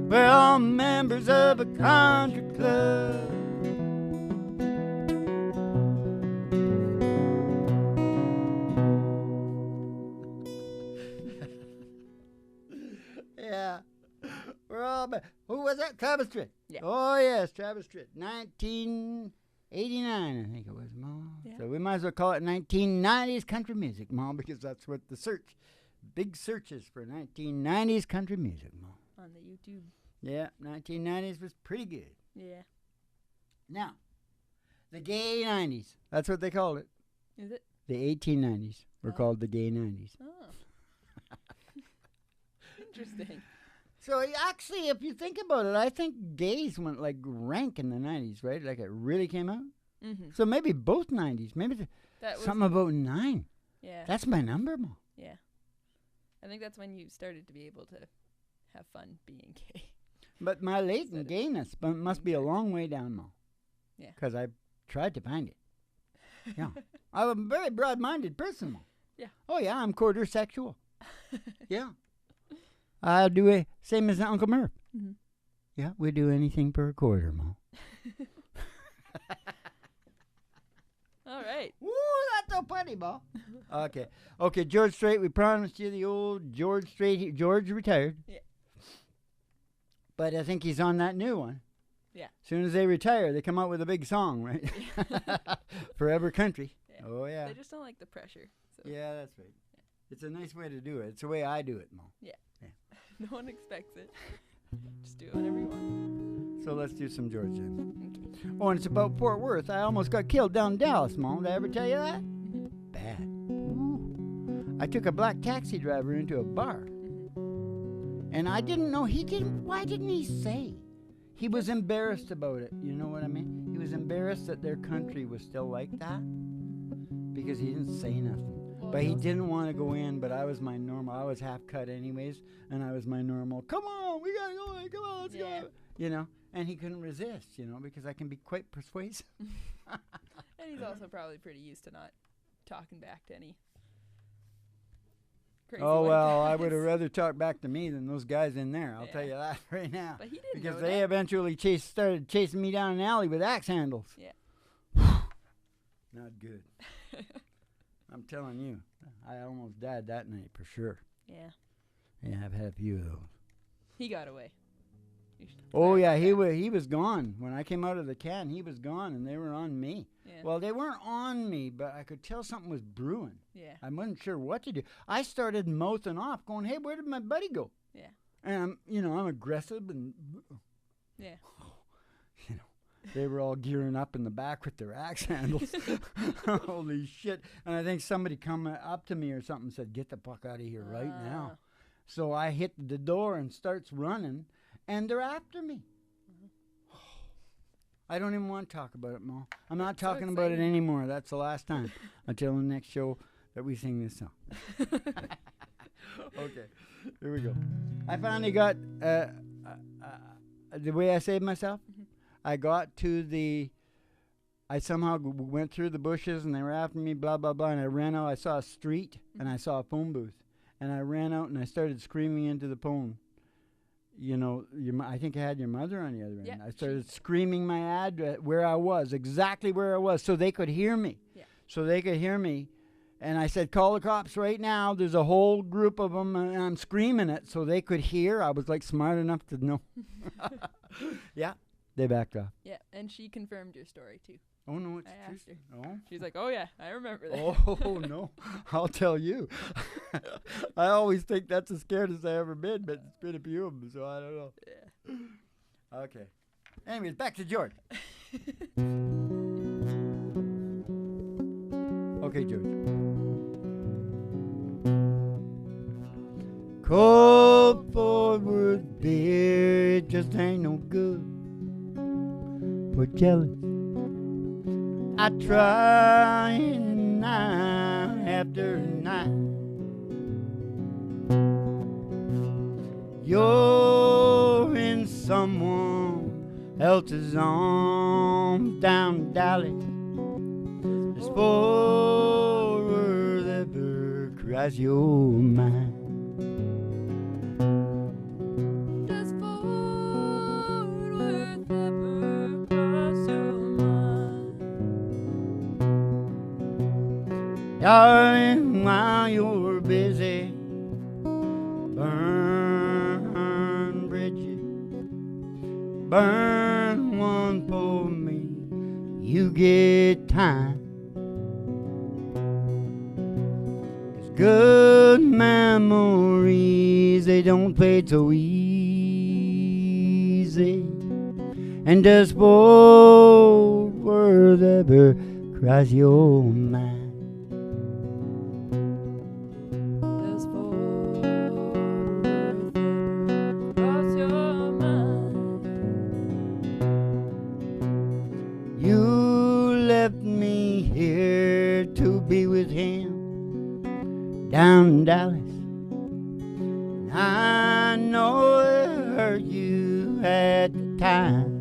Speaker 1: We're all members of a country club. Yeah. We're all who was that? Travis Tritt.
Speaker 2: Yeah.
Speaker 1: Oh yes, Travis Tritt. 1989, I think it was, Mom.
Speaker 2: Yeah.
Speaker 1: So we might as well call it 1990s country music, Mom, because that's what the big searches for 1990s country music, Mom.
Speaker 2: On the YouTube.
Speaker 1: Yeah, 1990s was pretty good.
Speaker 2: Yeah.
Speaker 1: Now, the gay 90s. That's what they called it.
Speaker 2: Is it?
Speaker 1: The 1890s were
Speaker 2: Oh.
Speaker 1: called the gay 90s.
Speaker 2: Oh. Interesting.
Speaker 1: So actually, if you think about it, I think gays went like rank in the 90s, right? Like it really came out.
Speaker 2: Mm-hmm.
Speaker 1: So maybe both 90s. Maybe
Speaker 2: That was
Speaker 1: something about 9.
Speaker 2: yeah.
Speaker 1: That's my number, Mom.
Speaker 2: Yeah. I think that's when you started to be able to have fun being gay.
Speaker 1: But my latent gayness must be a long way down, Mom.
Speaker 2: Yeah.
Speaker 1: Because I tried to find it. Yeah. I'm a very broad-minded person, Mom.
Speaker 2: Yeah.
Speaker 1: Oh, yeah, I'm quarter sexual. Yeah. I'll do it same as Uncle Murph.
Speaker 2: Mm-hmm.
Speaker 1: Yeah, we do anything for a quarter, Mom.
Speaker 2: All right.
Speaker 1: Woo, that's so funny, Mom. Okay, George Strait, we promised you the old George Strait. George retired.
Speaker 2: Yeah.
Speaker 1: But I think he's on that new one.
Speaker 2: Yeah.
Speaker 1: As soon as they retire, they come out with a big song, right? Forever Country.
Speaker 2: Yeah.
Speaker 1: Oh, yeah.
Speaker 2: They just don't like the pressure. So.
Speaker 1: Yeah, that's right.
Speaker 2: Yeah.
Speaker 1: It's a nice way to do it. It's the way I do it, Mom.
Speaker 2: No one expects it. Just do it whenever you want.
Speaker 1: So let's do some George then.
Speaker 2: Okay.
Speaker 1: Oh, and it's about Fort Worth. I almost got killed down in Dallas, Mom. Did I ever tell you that?
Speaker 2: Mm-hmm.
Speaker 1: Bad. Ooh. I took a black taxi driver into a bar.
Speaker 2: Mm-hmm.
Speaker 1: And I didn't know why didn't he say? He was embarrassed about it. You know what I mean? He was embarrassed that their country was still like that because he didn't say nothing.
Speaker 2: Well,
Speaker 1: But he didn't want to go in, but I was my normal. I was half cut anyways, and I was my normal, come on, we got to go in, come on, let's go. You know, and he couldn't resist, you know, because I can be quite persuasive.
Speaker 2: And he's also probably pretty used to not talking back to any crazy
Speaker 1: Oh,
Speaker 2: white
Speaker 1: well, I
Speaker 2: guys.
Speaker 1: would have rather talked back to me than those guys in there. I'll tell you
Speaker 2: Yeah.
Speaker 1: that right now.
Speaker 2: But he didn't
Speaker 1: Because
Speaker 2: know
Speaker 1: they
Speaker 2: that.
Speaker 1: eventually started chasing me down an alley with axe handles.
Speaker 2: Yeah.
Speaker 1: Not good. I'm telling you, I almost died that night for sure.
Speaker 2: Yeah.
Speaker 1: Yeah, I've had a few of those.
Speaker 2: He got away. You should
Speaker 1: Oh, yeah,
Speaker 2: clarify that.
Speaker 1: he was gone. When I came out of the can, he was gone, and they were on me.
Speaker 2: Yeah.
Speaker 1: Well, they weren't on me, but I could tell something was brewing.
Speaker 2: Yeah.
Speaker 1: I wasn't sure what to do. I started mouthing off, going, hey, where did my buddy go?
Speaker 2: Yeah.
Speaker 1: And I'm aggressive, and
Speaker 2: Yeah.
Speaker 1: they were all gearing up in the back with their axe handles. Holy shit. And I think somebody come up to me or something and said, get the fuck out of here right now. So I hit the door and starts running, and they're after me. I don't even want to talk about it, Mo. I'm not
Speaker 2: That's so
Speaker 1: talking about it
Speaker 2: exciting.
Speaker 1: anymore. That's the last time until the next show that we sing this song. Okay, here we go. I finally got, the way I saved myself, I got to I somehow went through the bushes and they were after me, blah, blah, blah, and I ran out. I saw a street and I saw a phone booth. And I ran out and I started screaming into the phone. You know, I think I had your mother on the other end.
Speaker 2: Yeah,
Speaker 1: I started screaming my address, where I was, exactly where I was, so they could hear me.
Speaker 2: Yeah.
Speaker 1: So they could hear me. And I said, call the cops right now. There's a whole group of them, and I'm screaming it so they could hear. I was like smart enough to know. Yeah, they backed off.
Speaker 2: Yeah. And she confirmed your story too.
Speaker 1: Oh, no, it's
Speaker 2: I
Speaker 1: true.
Speaker 2: asked her.
Speaker 1: Oh.
Speaker 2: She's like, oh yeah, I remember that.
Speaker 1: Oh, no. I'll tell you. I always think that's the scariest I ever been, but it's been a few of them, so I don't know.
Speaker 2: Yeah.
Speaker 1: Okay. Anyways, back to George. Okay, George. Cold forward beer, it just ain't no good for jealous. I try night after night. You're in someone else's arms down Dallas. This forward ever cross your mind.
Speaker 2: Does Fort Worth ever cross your mind?
Speaker 1: Darling, while you're busy, burn bridges, burn one for me. You get time. 'Cause good memories, they don't fade so easy. And does Fort Worth ever cross your mind?
Speaker 2: Does Fort Worth ever cross your mind?
Speaker 1: You me here to be with him down in Dallas. I know it hurt you at the time.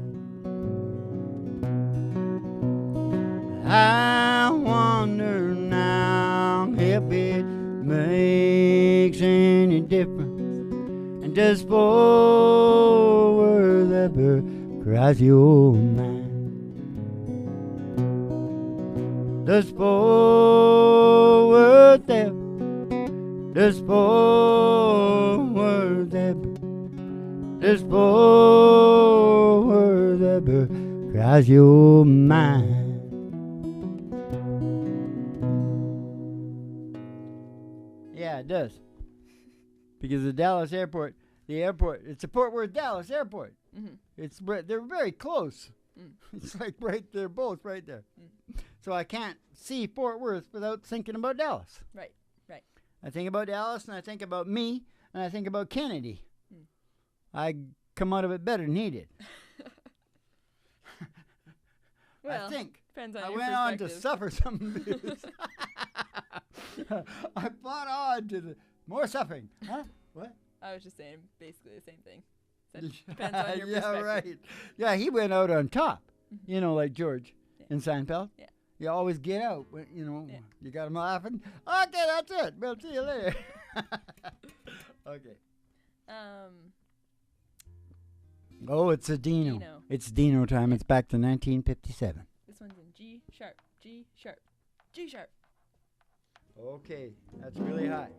Speaker 1: I wonder now if it makes any difference, and does forward ever cross your mind? Does forward ever, does forward ever, does forward ever cross your mind? Yeah, it does. Because the Dallas airport, it's a Fort Worth Dallas airport.
Speaker 2: Mm-hmm.
Speaker 1: They're very close.
Speaker 2: Mm.
Speaker 1: It's like they're both right there. So I can't see Fort Worth without thinking about Dallas.
Speaker 2: Right.
Speaker 1: I think about Dallas, and I think about me, and I think about Kennedy.
Speaker 2: Mm.
Speaker 1: I come out of it better than he did.
Speaker 2: Well,
Speaker 1: I think.
Speaker 2: depends on
Speaker 1: I
Speaker 2: your
Speaker 1: went on to
Speaker 2: perspective.
Speaker 1: suffer some abuse. I fought on to the more suffering. Huh? What?
Speaker 2: I was just saying basically the same thing. Said depends on your
Speaker 1: Yeah,
Speaker 2: perspective.
Speaker 1: right. Yeah, he went out on top.
Speaker 2: Mhm.
Speaker 1: You know, like George
Speaker 2: Yeah.
Speaker 1: in Seinfeld.
Speaker 2: Yeah.
Speaker 1: You always get out. When, you know,
Speaker 2: Yeah.
Speaker 1: you got him laughing. Okay, that's it. We'll see you later. Okay. Oh, it's a Dino.
Speaker 2: Dino.
Speaker 1: It's Dino time. It's back to 1957.
Speaker 2: This one's in G sharp, G sharp, G sharp.
Speaker 1: Okay, that's really high.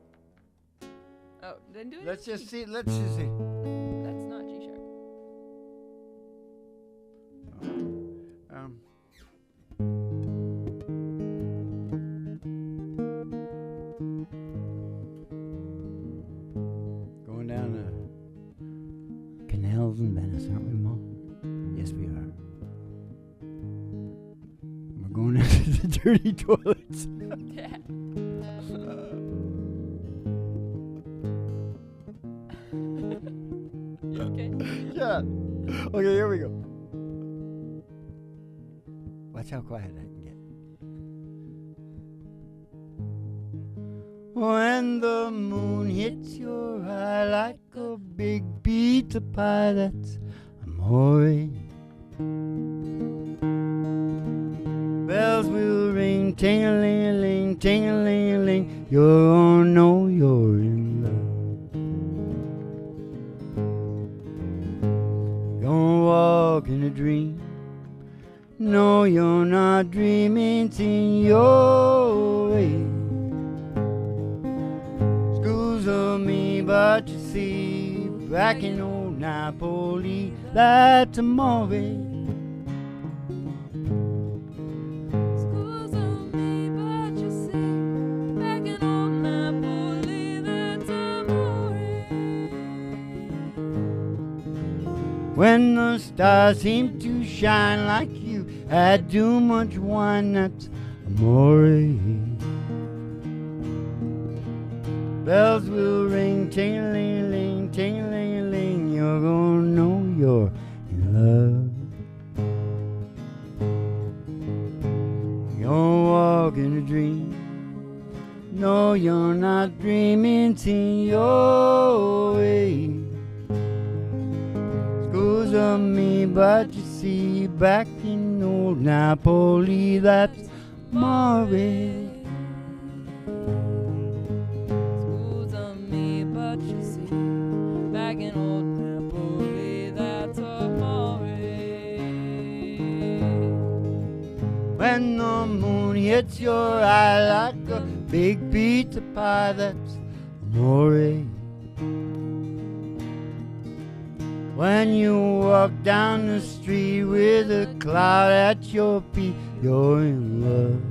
Speaker 2: Oh, then do it.
Speaker 1: Let's
Speaker 2: in
Speaker 1: just
Speaker 2: G.
Speaker 1: see. Let's just see.
Speaker 2: That's not G sharp.
Speaker 1: Um. Going down to Canals and Venice, aren't we, Mom? Yes, we are. We're going into the dirty toilets.
Speaker 2: Yeah. You okay?
Speaker 1: Yeah. Okay, here we go. Watch how quiet I can get. When the moon hits your eye like a big pizza pie, that's amore. Bells will ring, ting-a-ling-a-ling, ting-a-ling-a-ling. You're gonna know you're in love. Gonna walk in a dream. No, you're not dreaming, it's in your way. Screws of me, but you see, back in old Napoli, that's amore.
Speaker 2: Schools on me, but you see, back in old Napoli, that's amore.
Speaker 1: When the stars seem to shine like you had too much wine, that's amore. Bells will ring, ting-a-ling-a-ling, ting-a-ling-a-ling. You're gonna know you're in love. You're walking a dream. No, you're not dreaming, it's in your way. Schools of me, but you see, back in old Napoli, that's amore.
Speaker 2: Schools on me, but you see, back in old Napoli, that's amore.
Speaker 1: When the moon hits your eye like a big pizza pie, that's amore. When you walk down the street with a cloud at your feet, you're in love.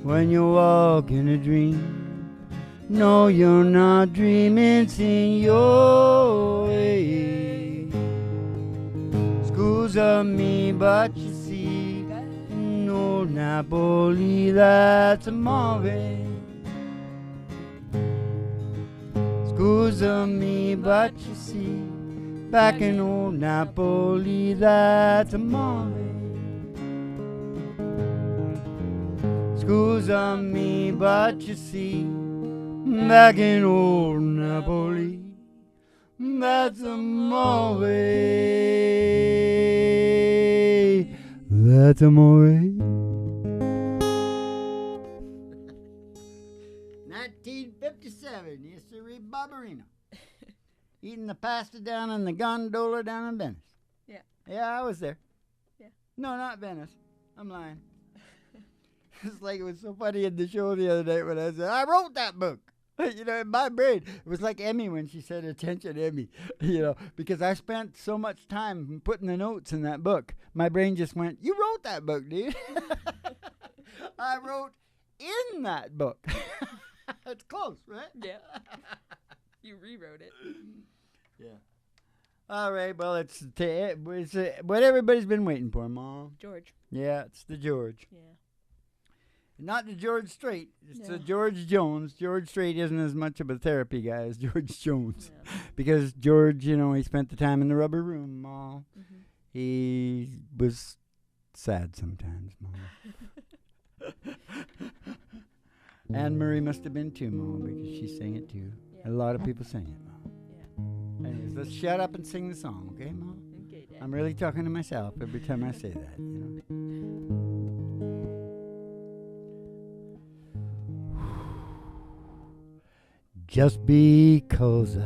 Speaker 1: When you walk in a dream, no, you're not dreaming, it's in your way. Schools of me, but you see, in old Napoli, that's amore. Schools of me, but you see, back in old Napoli, that's amore. Scusa me, but you see, back in old Napoli, that's amore. That's amore. 1957, yes, sir, Barbarino. Eating the pasta down in the gondola down in Venice.
Speaker 2: Yeah.
Speaker 1: Yeah, I was there.
Speaker 2: Yeah.
Speaker 1: No, not Venice. I'm lying. It's like it was so funny in the show the other night when I said, I wrote that book. You know, in my brain, it was like Emmy when she said, attention, Emmy. You know, because I spent so much time putting the notes in that book. My brain just went, you wrote that book, dude. I wrote in that book. It's close, right?
Speaker 2: Yeah. You rewrote it.
Speaker 1: Yeah. All right. Well, it's what everybody's been waiting for, Mom.
Speaker 2: George.
Speaker 1: Yeah, it's the George.
Speaker 2: Yeah.
Speaker 1: Not the George Strait. It's the
Speaker 2: No.
Speaker 1: George Jones. George Strait isn't as much of a therapy guy as George Jones.
Speaker 2: Yeah.
Speaker 1: Because George, you know, he spent the time in the rubber room, Mom.
Speaker 2: Mm-hmm.
Speaker 1: He was sad sometimes, Mom. Anne Marie must have been too, Mom, because she sang it too.
Speaker 2: Yeah.
Speaker 1: A lot of people sang it, Mom.
Speaker 2: Yeah.
Speaker 1: Anyways, let's shut up and sing the song, okay, Mom?
Speaker 2: Okay, Dad.
Speaker 1: I'm really talking to myself every time I say that, you know. Just because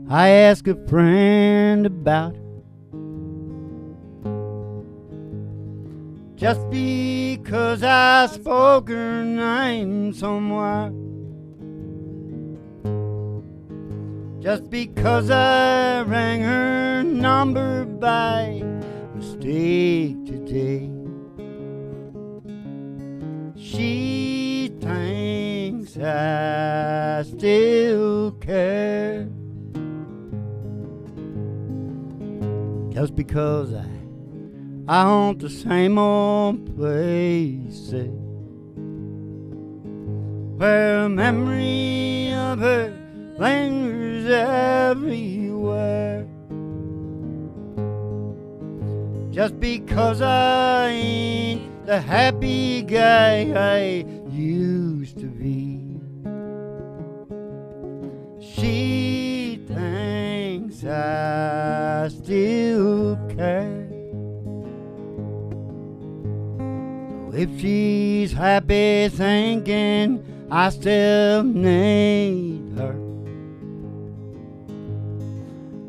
Speaker 1: I ask a friend about her. Just because I spoke her name somewhere. Just because I rang her number by mistake today. She thinks I still care. Just because I haunt the same old places where a memory of her lingers everywhere. Just because I ain't the happy guy I used to be. She thinks I still care. If she's happy thinking I still need her,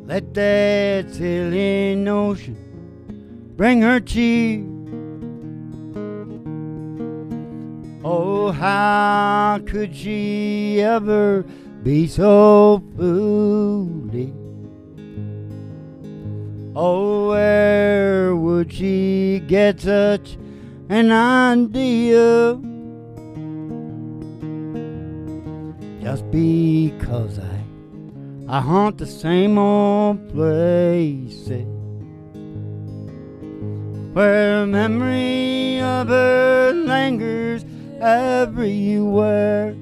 Speaker 1: let that silly notion bring her cheer. Oh, how could she ever be so foolish? Oh, where would she get such an idea? Just because I haunt the same old places where a memory of her lingers everywhere.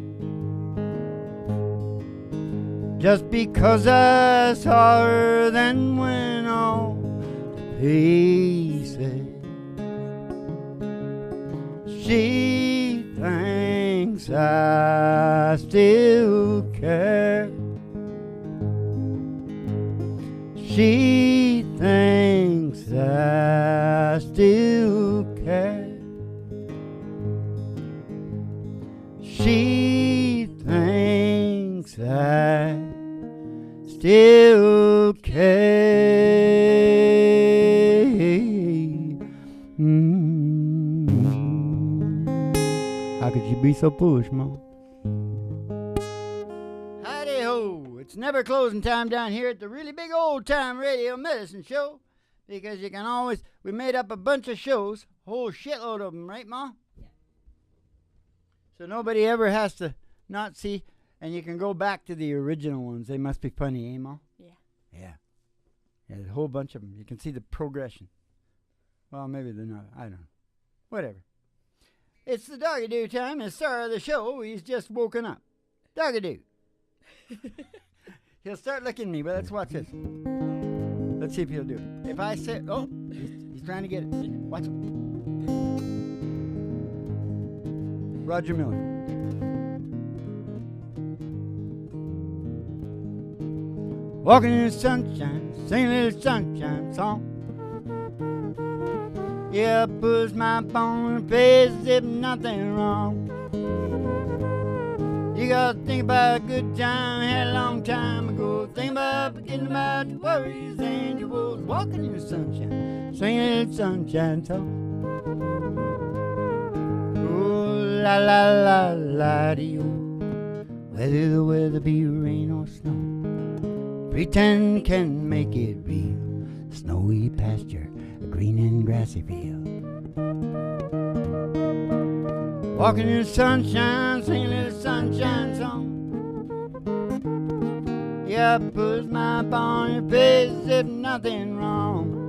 Speaker 1: Just because I saw her then went all to pieces. She thinks I still care. She thinks I still care. She thinks I still care. How could you be so foolish, Mom? Howdy ho! It's never closing time down here at the really big old time radio medicine show. Because you can always, we made up a bunch of shows, a whole shitload of them, right, Ma?
Speaker 2: Yeah.
Speaker 1: So nobody ever has to not see, and you can go back to the original ones. They must be funny, eh, Ma?
Speaker 2: Yeah.
Speaker 1: Yeah. Yeah, there's a whole bunch of them. You can see the progression. Well, maybe they're not. I don't know. Whatever. It's the Doggy-Doo time. And star of the show, he's just woken up. Doggy-Doo. He'll start licking me, but let's watch this. Let's see if he'll do it. If I say, oh, he's trying to get it. Watch him. Roger Miller. Walking in the sunshine, sing a little sunshine song. Yeah, push my phone and face as if nothing wrong. You gotta think about a good time, had a long time ago. Think about forgetting about your worries and your woes. Walking in the sunshine, singing a little sunshine song. Oh, la la la la dee oh. Whether the weather be rain or snow, pretend can make it real. Snowy pasture, a green and grassy field. Walking in the sunshine, singing a little sunshine song. Yeah, puts my paw on your face as if nothing wrong.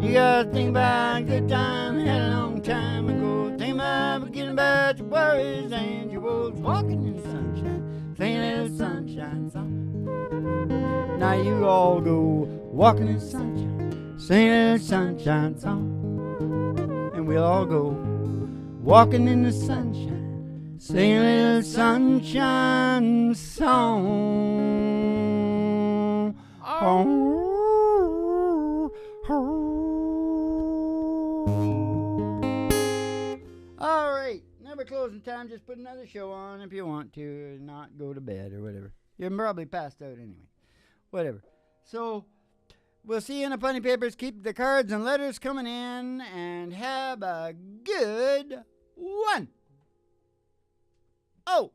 Speaker 1: You gotta think about a good time, had a long time ago. Think about forgetting about your worries and your woes. Walking in the sunshine, singing a little sunshine song. Now you all go walking in the sunshine, singing a little sunshine song. And we'll all go walking in the sunshine, singing a little sunshine song. All right, never closing time. Just put another show on if you want to, not go to bed or whatever. You're probably passed out anyway. Whatever. So we'll see you in the funny papers. Keep the cards and letters coming in, and have a good one. Oh.